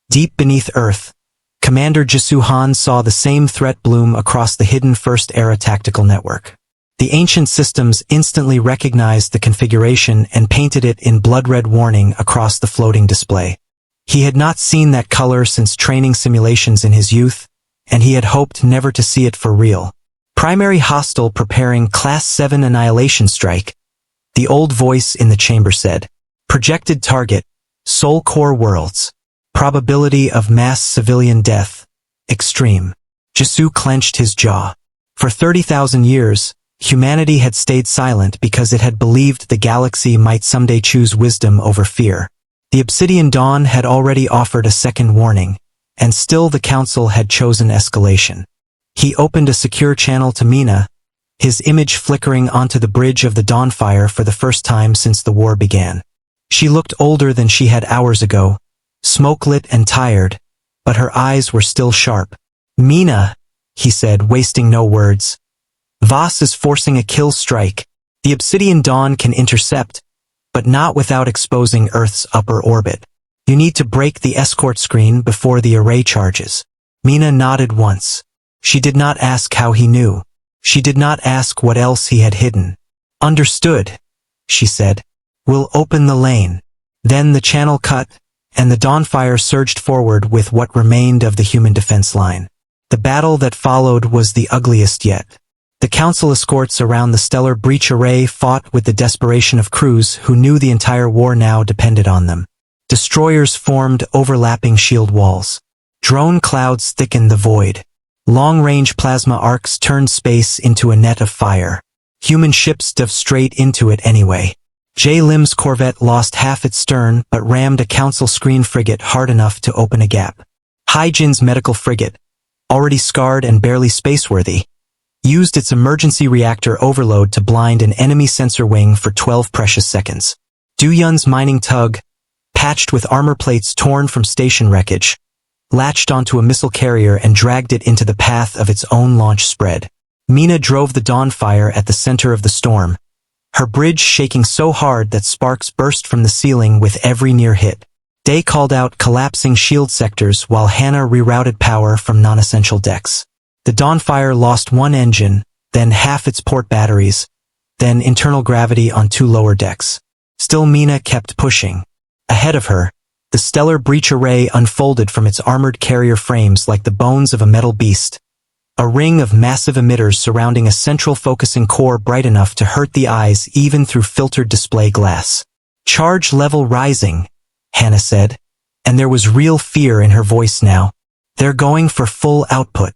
deep beneath Earth, Commander Jisoo Han saw the same threat bloom across the hidden First-Era tactical network. The ancient systems instantly recognized the configuration and painted it in blood-red warning across the floating display. He had not seen that color since training simulations in his youth, and he had hoped never to see it for real. "Primary hostile preparing Class 7 annihilation strike," the old voice in the chamber said. "Projected target, Sol core worlds. Probability of mass civilian death, extreme." Jisoo clenched his jaw. For 30,000 years, humanity had stayed silent because it had believed the galaxy might someday choose wisdom over fear. The Obsidian Dawn had already offered a second warning, and still the Council had chosen escalation. He opened a secure channel to Mina, his image flickering onto the bridge of the Dawnfire for the first time since the war began. She looked older than she had hours ago, smoke-lit and tired, but her eyes were still sharp. "Mina," he said, wasting no words. "Voss is forcing a kill strike. The Obsidian Dawn can intercept, but not without exposing Earth's upper orbit. You need to break the escort screen before the array charges." Mina nodded once. She did not ask how he knew. She did not ask what else he had hidden. "Understood," she said. "We'll open the lane." Then the channel cut, and the Dawnfire surged forward with what remained of the human defense line. The battle that followed was the ugliest yet. The Council escorts around the stellar breach array fought with the desperation of crews who knew the entire war now depended on them. Destroyers formed overlapping shield walls. Drone clouds thickened the void. Long-range plasma arcs turned space into a net of fire. Human ships dove straight into it anyway. J. Lim's corvette lost half its stern but rammed a Council screen frigate hard enough to open a gap. Hai-Jin's medical frigate, already scarred and barely spaceworthy, used its emergency reactor overload to blind an enemy sensor wing for 12 precious seconds. Du-Yun's mining tug, patched with armor plates torn from station wreckage, latched onto a missile carrier and dragged it into the path of its own launch spread. Mina drove the Dawnfire at the center of the storm, her bridge shaking so hard that sparks burst from the ceiling with every near hit. Day called out collapsing shield sectors while Hannah rerouted power from non-essential decks. The Dawnfire lost one engine, then half its port batteries, then internal gravity on 2 lower decks. Still Mina kept pushing. Ahead of her, the stellar breach array unfolded from its armored carrier frames like the bones of a metal beast. A ring of massive emitters surrounding a central focusing core bright enough to hurt the eyes even through filtered display glass. Charge level rising, Hannah said, and there was real fear in her voice now. They're going for full output.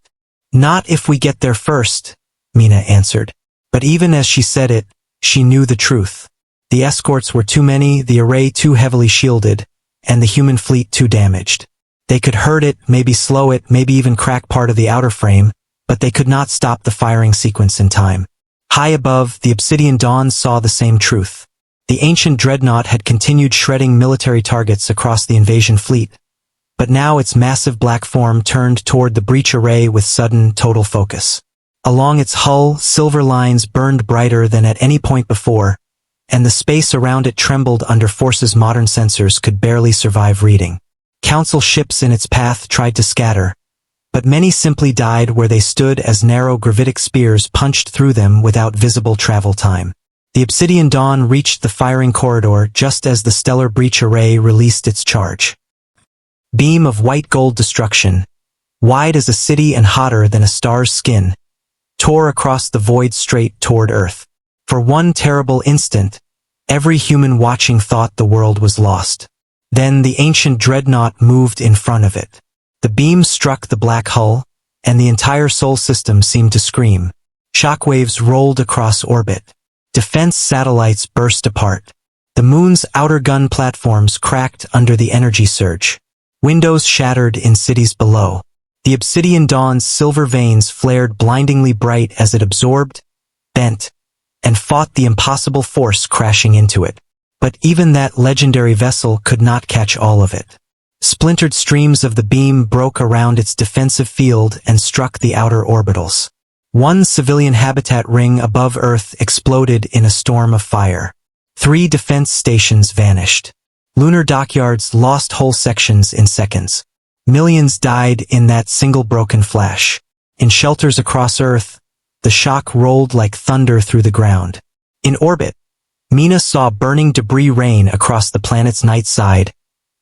Not if we get there first, Mina answered. But even as she said it, she knew the truth. The escorts were too many, the array too heavily shielded, and the human fleet too damaged. They could hurt it, maybe slow it, maybe even crack part of the outer frame, but they could not stop the firing sequence in time. High above, the Obsidian Dawn saw the same truth. The ancient dreadnought had continued shredding military targets across the invasion fleet, but now its massive black form turned toward the breach array with sudden, total focus. Along its hull, silver lines burned brighter than at any point before, and the space around it trembled under forces modern sensors could barely survive reading. Council ships in its path tried to scatter, but many simply died where they stood as narrow gravitic spears punched through them without visible travel time. The Obsidian Dawn reached the firing corridor just as the stellar breach array released its charge. Beam of white gold destruction, wide as a city and hotter than a star's skin, tore across the void straight toward Earth. For one terrible instant, every human watching thought the world was lost. Then the ancient dreadnought moved in front of it. The beam struck the black hull, and the entire Sol system seemed to scream. Shockwaves rolled across orbit. Defense satellites burst apart. The moon's outer gun platforms cracked under the energy surge. Windows shattered in cities below. The Obsidian Dawn's silver veins flared blindingly bright as it absorbed, bent, and fought the impossible force crashing into it. But even that legendary vessel could not catch all of it. Splintered streams of the beam broke around its defensive field and struck the outer orbitals. One civilian habitat ring above Earth exploded in a storm of fire. 3 defense stations vanished. Lunar dockyards lost whole sections in seconds. Millions died in that single broken flash. In shelters across Earth, the shock rolled like thunder through the ground. In orbit, Mina saw burning debris rain across the planet's night side,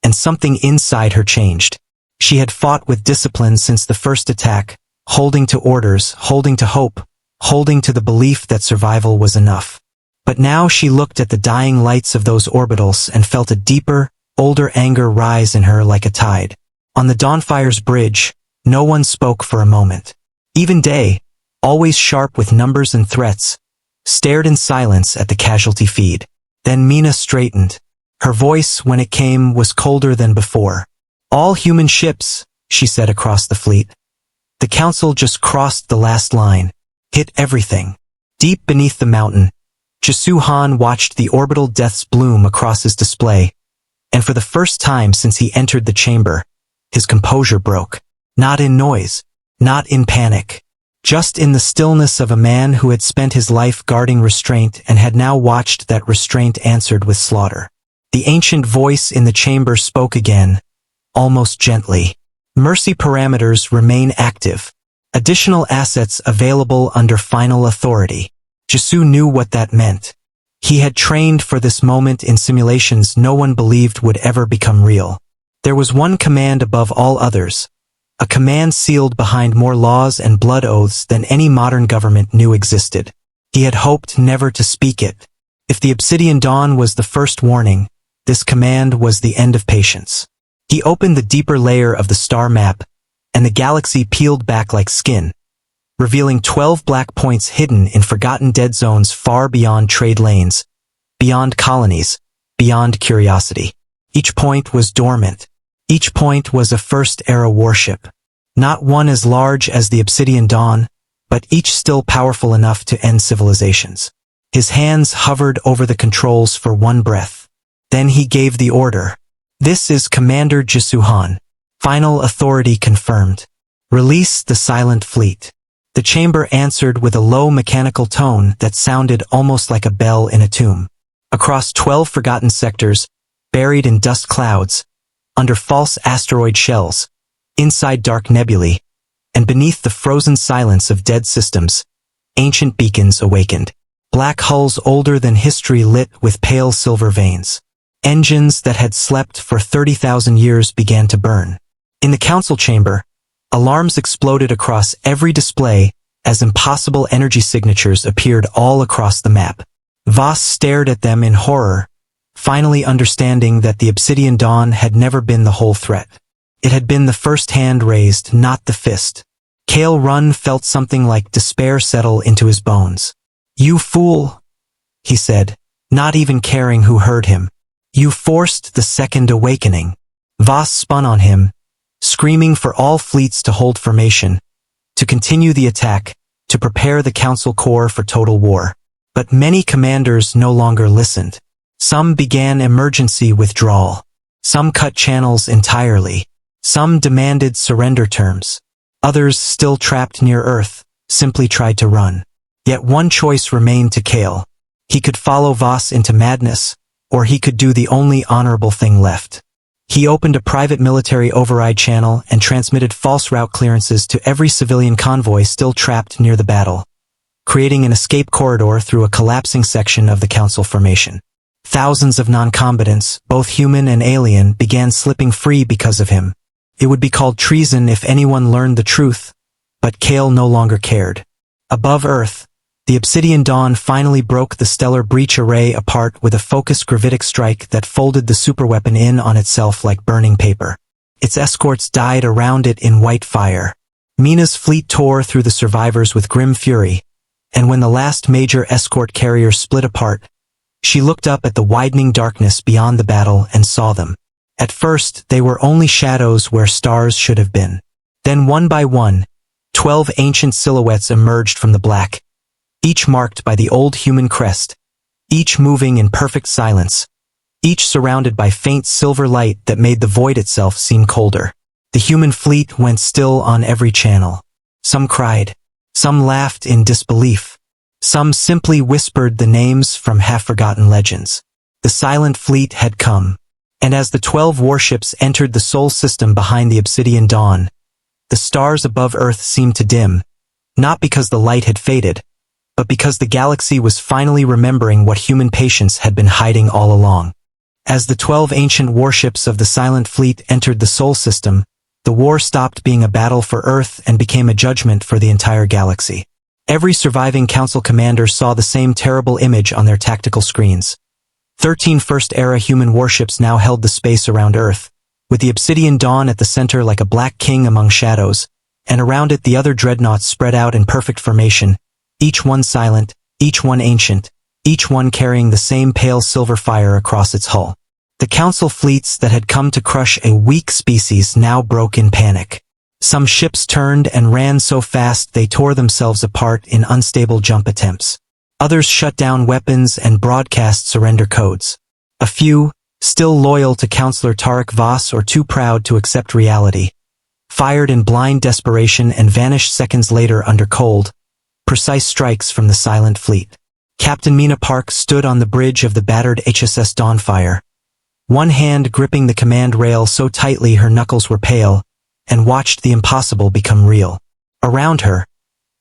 and something inside her changed. She had fought with discipline since the first attack, holding to orders, holding to hope, holding to the belief that survival was enough. But now she looked at the dying lights of those orbitals and felt a deeper, older anger rise in her like a tide. On the Dawnfire's bridge, no one spoke for a moment. Even Day, always sharp with numbers and threats, stared in silence at the casualty feed. Then Mina straightened. Her voice, when it came, was colder than before. "All human ships," she said across the fleet. The Council just crossed the last line, hit everything. Deep beneath the mountain, Jasu Han watched the orbital deaths bloom across his display, and for the first time since he entered the chamber, his composure broke. Not in noise, not in panic, just in the stillness of a man who had spent his life guarding restraint and had now watched that restraint answered with slaughter. The ancient voice in the chamber spoke again, almost gently. "Mercy parameters remain active. Additional assets available under final authority." Jasu knew what that meant. He had trained for this moment in simulations no one believed would ever become real. There was one command above all others, a command sealed behind more laws and blood oaths than any modern government knew existed. He had hoped never to speak it. If the Obsidian Dawn was the first warning, this command was the end of patience. He opened the deeper layer of the star map, and the galaxy peeled back like skin, revealing 12 black points hidden in forgotten dead zones far beyond trade lanes, beyond colonies, beyond curiosity. Each point was dormant. Each point was a first-era warship. Not one as large as the Obsidian Dawn, but each still powerful enough to end civilizations. His hands hovered over the controls for one breath. Then he gave the order. "This is Commander Jisuhan. Final authority confirmed. Release the silent fleet." The chamber answered with a low mechanical tone that sounded almost like a bell in a tomb. Across 12 forgotten sectors, buried in dust clouds, under false asteroid shells, inside dark nebulae, and beneath the frozen silence of dead systems, ancient beacons awakened. Black hulls older than history lit with pale silver veins. Engines that had slept for 30,000 years began to burn. In the council chamber, alarms exploded across every display as impossible energy signatures appeared all across the map. Voss stared at them in horror, finally understanding that the Obsidian Dawn had never been the whole threat. It had been the first hand raised, not the fist. Kale Run felt something like despair settle into his bones. "You fool," he said, not even caring who heard him. "You forced the second awakening." Voss spun on him, screaming for all fleets to hold formation, to continue the attack, to prepare the Council Corps for total war. But many commanders no longer listened. Some began emergency withdrawal. Some cut channels entirely. Some demanded surrender terms. Others, still trapped near Earth, simply tried to run. Yet one choice remained to Kale. He could follow Voss into madness, or he could do the only honorable thing left. He opened a private military override channel and transmitted false route clearances to every civilian convoy still trapped near the battle, creating an escape corridor through a collapsing section of the Council formation. Thousands of non-combatants, both human and alien, began slipping free because of him. It would be called treason if anyone learned the truth, but Kale no longer cared. Above Earth, the Obsidian Dawn finally broke the stellar breach array apart with a focused gravitic strike that folded the superweapon in on itself like burning paper. Its escorts died around it in white fire. Mina's fleet tore through the survivors with grim fury, and when the last major escort carrier split apart, she looked up at the widening darkness beyond the battle and saw them. At first, they were only shadows where stars should have been. Then one by one, 12 ancient silhouettes emerged from the black, each marked by the old human crest, each moving in perfect silence, each surrounded by faint silver light that made the void itself seem colder. The human fleet went still on every channel. Some cried. Some laughed in disbelief. Some simply whispered the names from half-forgotten legends. The silent fleet had come. And as the 12 warships entered the Sol system behind the Obsidian Dawn, the stars above Earth seemed to dim, not because the light had faded, but because the galaxy was finally remembering what human patience had been hiding all along. As the 12 ancient warships of the Silent Fleet entered the Sol system, the war stopped being a battle for Earth and became a judgment for the entire galaxy. Every surviving Council commander saw the same terrible image on their tactical screens. 13 First-Era human warships now held the space around Earth, with the Obsidian Dawn at the center like a black king among shadows, and around it the other dreadnoughts spread out in perfect formation, each one silent, each one ancient, each one carrying the same pale silver fire across its hull. The Council fleets that had come to crush a weak species now broke in panic. Some ships turned and ran so fast they tore themselves apart in unstable jump attempts. Others shut down weapons and broadcast surrender codes. A few, still loyal to Counselor Tarek Voss or too proud to accept reality, fired in blind desperation and vanished seconds later under cold, precise strikes from the Silent Fleet. Captain Mina Park stood on the bridge of the battered HSS Dawnfire, one hand gripping the command rail so tightly her knuckles were pale, and watched the impossible become real. Around her,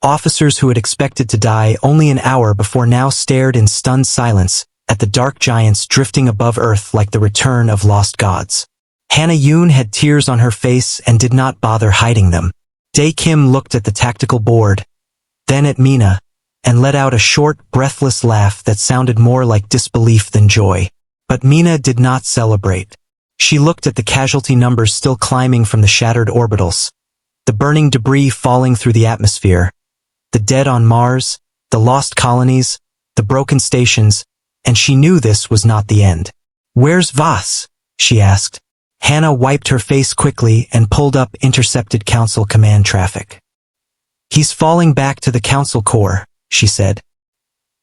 officers who had expected to die only an hour before now stared in stunned silence at the dark giants drifting above Earth like the return of lost gods. Hannah Yoon had tears on her face and did not bother hiding them. Dae Kim looked at the tactical board, then at Mina, and let out a short, breathless laugh that sounded more like disbelief than joy. But Mina did not celebrate. She looked at the casualty numbers still climbing from the shattered orbitals, the burning debris falling through the atmosphere, the dead on Mars, the lost colonies, the broken stations, and she knew this was not the end. "Where's Voss?" she asked. Hannah wiped her face quickly and pulled up intercepted Council command traffic. "He's falling back to the Council core," she said.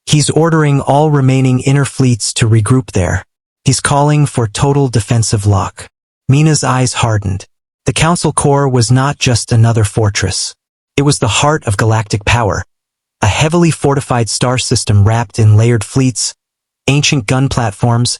"He's ordering all remaining inner fleets to regroup there. He's calling for total defensive lock." Mina's eyes hardened. The Council core was not just another fortress. It was the heart of galactic power, a heavily fortified star system wrapped in layered fleets, ancient gun platforms,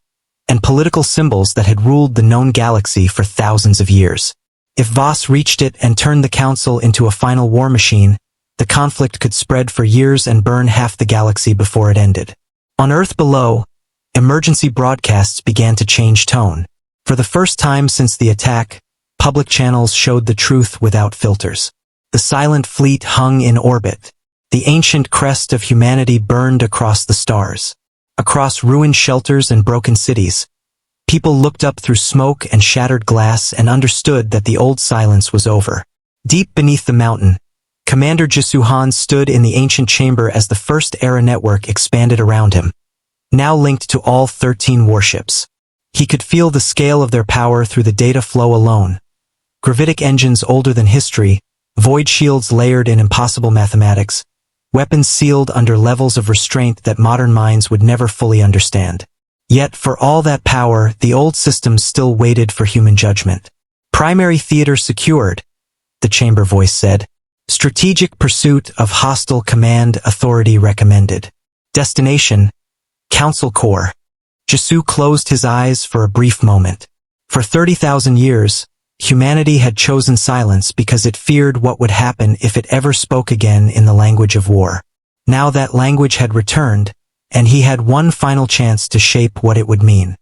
and political symbols that had ruled the known galaxy for thousands of years. If Voss reached it and turned the Council into a final war machine, the conflict could spread for years and burn half the galaxy before it ended. On Earth below, emergency broadcasts began to change tone. For the first time since the attack, public channels showed the truth without filters. The silent fleet hung in orbit. The ancient crest of humanity burned across the stars. Across ruined shelters and broken cities, people looked up through smoke and shattered glass and understood that the old silence was over. Deep beneath the mountain, Commander Jisuhan stood in the ancient chamber as the first era network expanded around him, now linked to all 13 warships. He could feel the scale of their power through the data flow alone. Gravitic engines older than history, void shields layered in impossible mathematics, weapons sealed under levels of restraint that modern minds would never fully understand. Yet for all that power, the old systems still waited for human judgment. "Primary theater secured," the chamber voice said. "Strategic pursuit of hostile command authority recommended. Destination, Council core." Jisu closed his eyes for a brief moment. For 30,000 years, humanity had chosen silence because it feared what would happen if it ever spoke again in the language of war. Now that language had returned, and he had one final chance to shape what it would mean.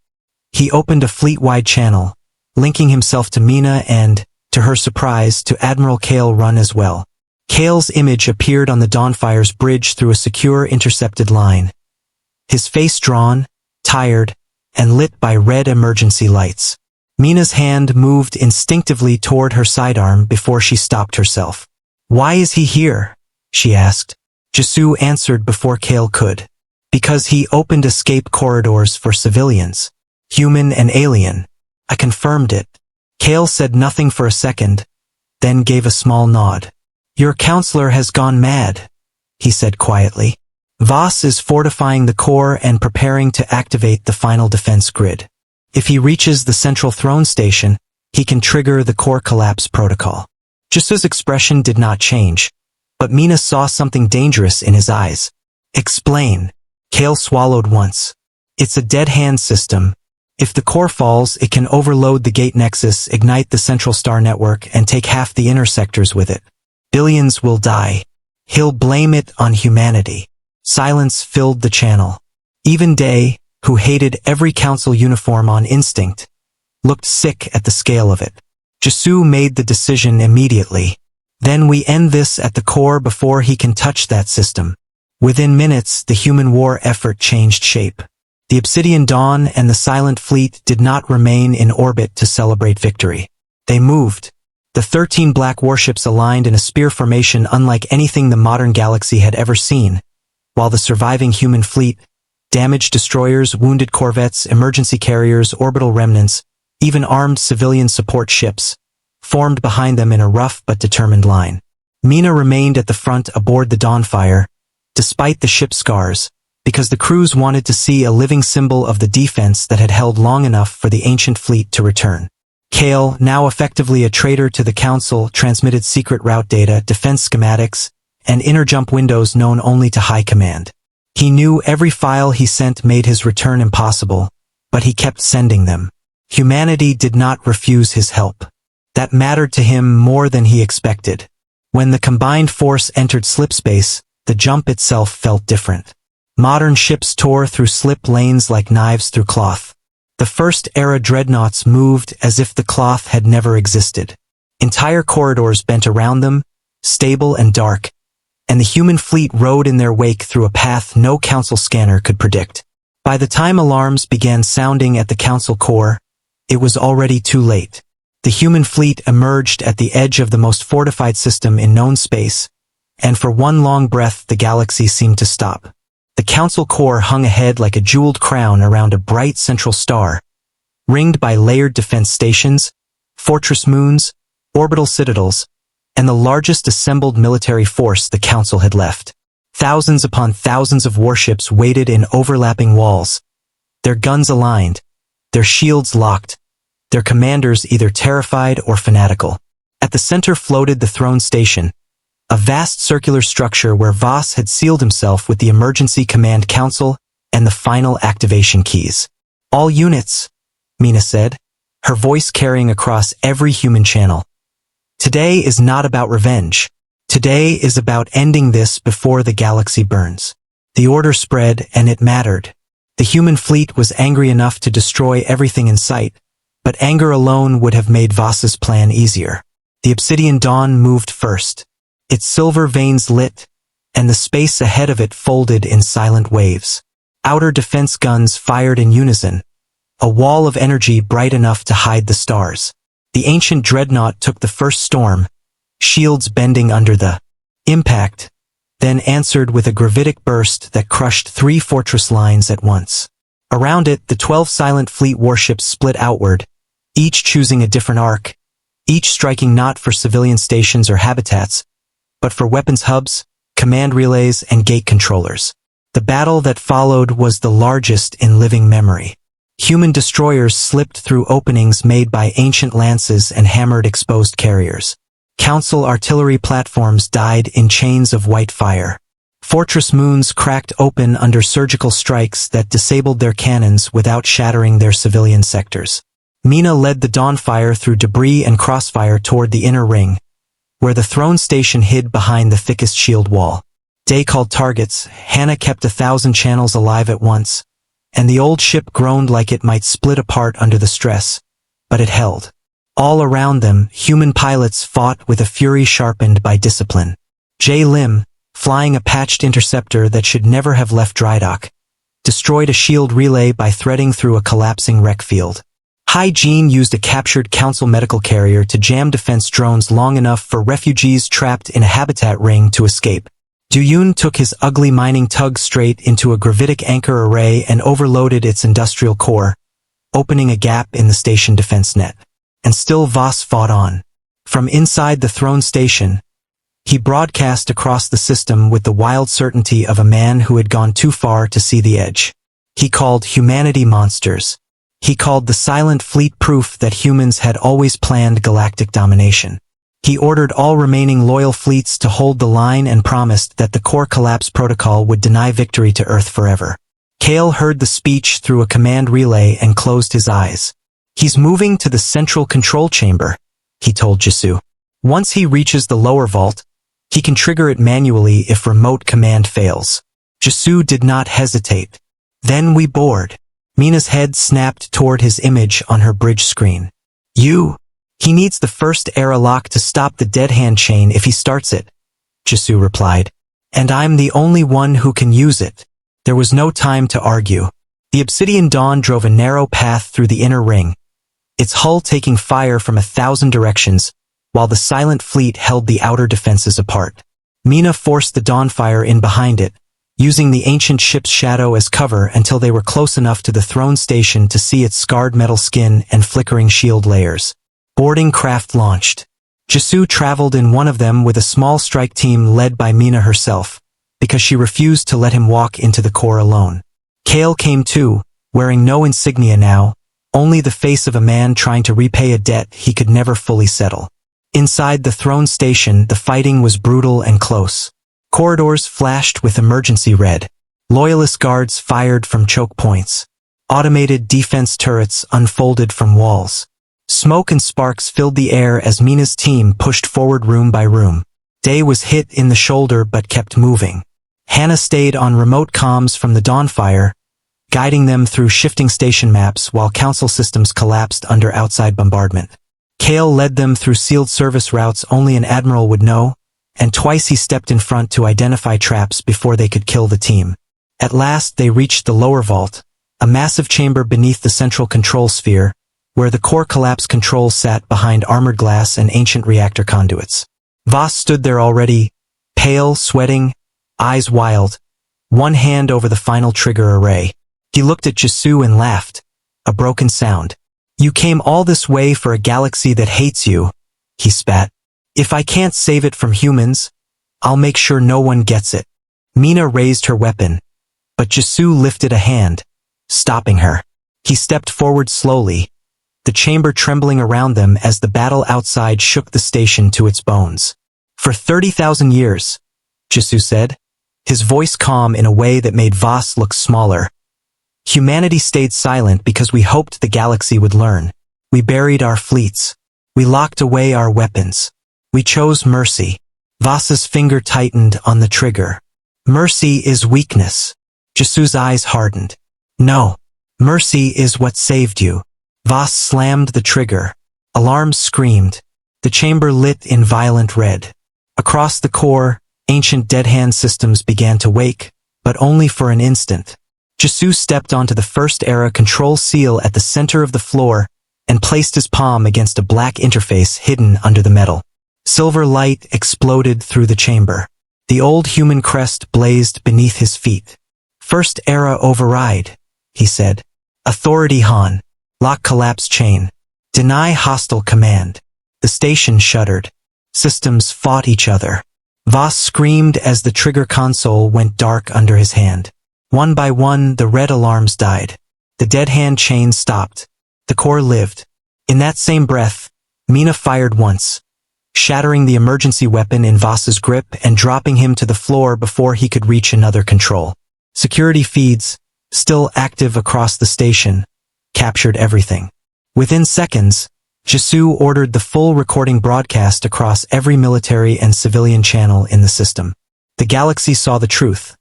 He opened a fleet-wide channel, linking himself to Mina and, to her surprise, to Admiral Kale Run as well. Kale's image appeared on the Dawnfire's bridge through a secure intercepted line. His face drawn, tired, and lit by red emergency lights. Mina's hand moved instinctively toward her sidearm before she stopped herself. "Why is he here?" she asked. Jisu answered before Kale could. "Because he opened escape corridors for civilians, human and alien. I confirmed it." Kale said nothing for a second, then gave a small nod. "Your counselor has gone mad," he said quietly. "Voss is fortifying the core and preparing to activate the final defense grid. If he reaches the central throne station, he can trigger the core collapse protocol." Jisu's expression did not change, but Mina saw something dangerous in his eyes. "Explain." Kale swallowed once. "It's a dead-hand system. If the core falls, it can overload the gate nexus, ignite the central star network, and take half the inner sectors with it. Billions will die. He'll blame it on humanity." Silence filled the channel. Even Day, who hated every council uniform on instinct, looked sick at the scale of it. Jisu made the decision immediately. "Then we end this at the core before he can touch that system." Within minutes, the human war effort changed shape. The Obsidian Dawn and the Silent Fleet did not remain in orbit to celebrate victory. They moved. The 13 black warships aligned in a spear formation unlike anything the modern galaxy had ever seen, while the surviving human fleet, damaged destroyers, wounded corvettes, emergency carriers, orbital remnants, even armed civilian support ships, formed behind them in a rough but determined line. Mina remained at the front aboard the Dawnfire, despite the ship's scars, because the crews wanted to see a living symbol of the defense that had held long enough for the ancient fleet to return. Kale, now effectively a traitor to the Council, transmitted secret route data, defense schematics, and inner jump windows known only to High Command. He knew every file he sent made his return impossible, but he kept sending them. Humanity did not refuse his help. That mattered to him more than he expected. When the combined force entered slipspace, the jump itself felt different. Modern ships tore through slip lanes like knives through cloth. The first-era dreadnoughts moved as if the cloth had never existed. Entire corridors bent around them, stable and dark, and the human fleet rode in their wake through a path no Council scanner could predict. By the time alarms began sounding at the Council core, it was already too late. The human fleet emerged at the edge of the most fortified system in known space, and for one long breath the galaxy seemed to stop. The Council core hung ahead like a jeweled crown around a bright central star, ringed by layered defense stations, fortress moons, orbital citadels, and the largest assembled military force the Council had left. Thousands upon thousands of warships waited in overlapping walls, their guns aligned, their shields locked, their commanders either terrified or fanatical. At the center floated the throne station, a vast circular structure where Voss had sealed himself with the Emergency Command Council and the final activation keys. "All units," Mina said, her voice carrying across every human channel. "Today is not about revenge. Today is about ending this before the galaxy burns." The order spread, and it mattered. The human fleet was angry enough to destroy everything in sight, but anger alone would have made Voss's plan easier. The Obsidian Dawn moved first. Its silver veins lit, and the space ahead of it folded in silent waves. Outer defense guns fired in unison, a wall of energy bright enough to hide the stars. The ancient dreadnought took the first storm, shields bending under the impact, then answered with a gravitic burst that crushed 3 fortress lines at once. Around it, the 12 silent fleet warships split outward, each choosing a different arc, each striking not for civilian stations or habitats, but for weapons hubs, command relays, and gate controllers. The battle that followed was the largest in living memory. Human destroyers slipped through openings made by ancient lances and hammered exposed carriers. Council artillery platforms died in chains of white fire. Fortress moons cracked open under surgical strikes that disabled their cannons without shattering their civilian sectors. Mina led the Dawnfire through debris and crossfire toward the inner ring, where the throne station hid behind the thickest shield wall. Day called targets, Hannah kept 1,000 channels alive at once, and the old ship groaned like it might split apart under the stress, but it held. All around them, human pilots fought with a fury sharpened by discipline. J. Lim, flying a patched interceptor that should never have left drydock, destroyed a shield relay by threading through a collapsing wreck field. Hai Jin used a captured Council medical carrier to jam defense drones long enough for refugees trapped in a habitat ring to escape. Duyun took his ugly mining tug straight into a gravitic anchor array and overloaded its industrial core, opening a gap in the station defense net. And still Voss fought on. From inside the throne station, he broadcast across the system with the wild certainty of a man who had gone too far to see the edge. He called humanity monsters. He called the silent fleet proof that humans had always planned galactic domination. He ordered all remaining loyal fleets to hold the line and promised that the core collapse protocol would deny victory to Earth forever. Kale heard the speech through a command relay and closed his eyes. "He's moving to the central control chamber," he told Jisoo. "Once he reaches the lower vault, he can trigger it manually if remote command fails." Jisoo did not hesitate. "Then we board." Mina's head snapped toward his image on her bridge screen. He needs the first era lock to stop the dead hand chain if he starts it," Jisoo replied. "And I'm the only one who can use it." There was no time to argue. The Obsidian Dawn drove a narrow path through the inner ring, its hull taking fire from 1,000 directions, while the silent fleet held the outer defenses apart. Mina forced the Dawnfire in behind it, using the ancient ship's shadow as cover until they were close enough to the throne station to see its scarred metal skin and flickering shield layers. Boarding craft launched. Jisoo traveled in one of them with a small strike team led by Mina herself, because she refused to let him walk into the core alone. Kale came too, wearing no insignia now, only the face of a man trying to repay a debt he could never fully settle. Inside the throne station, the fighting was brutal and close. Corridors flashed with emergency red. Loyalist guards fired from choke points. Automated defense turrets unfolded from walls. Smoke and sparks filled the air as Mina's team pushed forward room by room. Day was hit in the shoulder but kept moving. Hannah stayed on remote comms from the Dawnfire, guiding them through shifting station maps while Council systems collapsed under outside bombardment. Kale led them through sealed service routes only an admiral would know, and twice he stepped in front to identify traps before they could kill the team. At last they reached the lower vault, a massive chamber beneath the central control sphere, where the core collapse controls sat behind armored glass and ancient reactor conduits. Voss stood there already, pale, sweating, eyes wild, one hand over the final trigger array. He looked at Jisoo and laughed, a broken sound. "You came all this way for a galaxy that hates you," he spat. "If I can't save it from humans, I'll make sure no one gets it." Mina raised her weapon, but Jisoo lifted a hand, stopping her. He stepped forward slowly, the chamber trembling around them as the battle outside shook the station to its bones. "For 30,000 years, Jisoo said, his voice calm in a way that made Voss look smaller. "Humanity stayed silent because we hoped the galaxy would learn. We buried our fleets. We locked away our weapons. We chose mercy." Voss's finger tightened on the trigger. "Mercy is weakness." Jisoo's eyes hardened. "No. Mercy is what saved you." Voss slammed the trigger. Alarms screamed. The chamber lit in violent red. Across the core, ancient dead-hand systems began to wake, but only for an instant. Jisoo stepped onto the first-era control seal at the center of the floor and placed his palm against a black interface hidden under the metal. Silver light exploded through the chamber. The old human crest blazed beneath his feet. "First-era override," he said. "Authority Han. Lock collapse chain. Deny hostile command." The station shuddered. Systems fought each other. Voss screamed as the trigger console went dark under his hand. One by one, the red alarms died. The dead hand chain stopped. The core lived. In that same breath, Mina fired once, shattering the emergency weapon in Voss's grip and dropping him to the floor before he could reach another control. Security feeds, still active across the station, captured everything. Within seconds, Jisoo ordered the full recording broadcast across every military and civilian channel in the system. The galaxy saw the truth.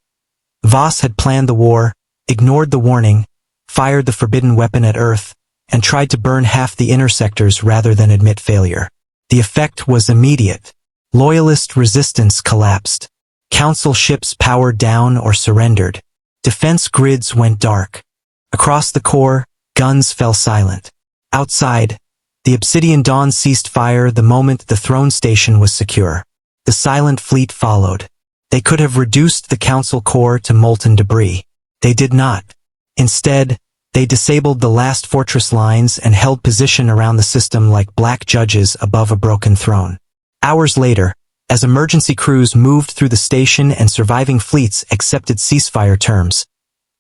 Voss had planned the war, ignored the warning, fired the forbidden weapon at Earth, and tried to burn half the inner sectors rather than admit failure. The effect was immediate. Loyalist resistance collapsed. Council ships powered down or surrendered. Defense grids went dark. Across the core, guns fell silent. Outside, the Obsidian Dawn ceased fire the moment the throne station was secure. The silent fleet followed. They could have reduced the council core to molten debris. They did not. Instead, they disabled the last fortress lines and held position around the system like black judges above a broken throne. Hours later, as emergency crews moved through the station and surviving fleets accepted ceasefire terms,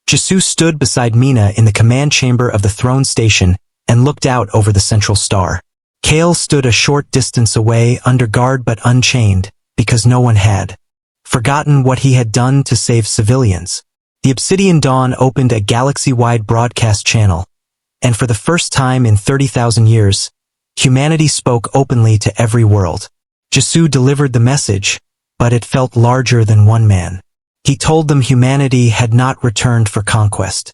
Jisoo stood beside Mina in the command chamber of the throne station and looked out over the central star. Kale stood a short distance away under guard but unchained, because no one had forgotten what he had done to save civilians. The Obsidian Dawn opened a galaxy-wide broadcast channel, and for the first time in 30,000 years, humanity spoke openly to every world. Jisoo delivered the message, but it felt larger than one man. He told them humanity had not returned for conquest.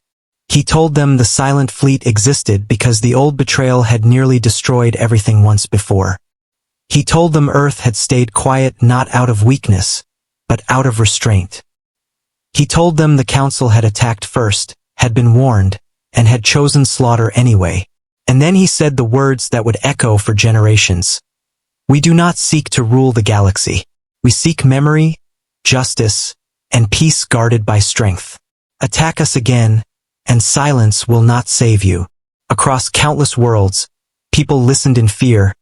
He told them the silent fleet existed because the old betrayal had nearly destroyed everything once before. He told them Earth had stayed quiet not out of weakness, but out of restraint. He told them the Council had attacked first, had been warned, and had chosen slaughter anyway. And then he said the words that would echo for generations. "We do not seek to rule the galaxy. We seek memory, justice, and peace guarded by strength. Attack us again, and silence will not save you." Across countless worlds, people listened in fear,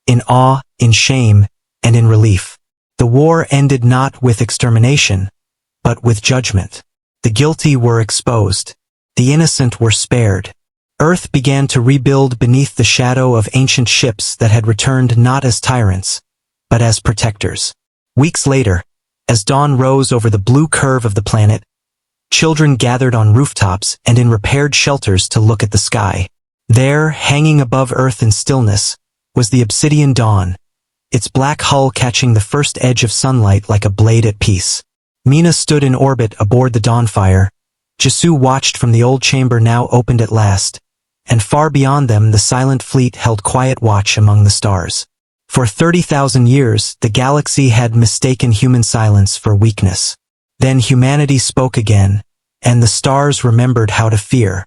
in awe, in shame, and in relief. The war ended not with extermination, but with judgment. The guilty were exposed. The innocent were spared. Earth began to rebuild beneath the shadow of ancient ships that had returned not as tyrants, but as protectors. Weeks later, as dawn rose over the blue curve of the planet, children gathered on rooftops and in repaired shelters to look at the sky. There, hanging above Earth in stillness, was the Obsidian Dawn, its black hull catching the first edge of sunlight like a blade at peace. Mina stood in orbit aboard the Dawnfire. Jisoo watched from the old chamber now opened at last, and far beyond them the silent fleet held quiet watch among the stars. For 30,000 years, the galaxy had mistaken human silence for weakness. Then humanity spoke again, and the stars remembered how to fear.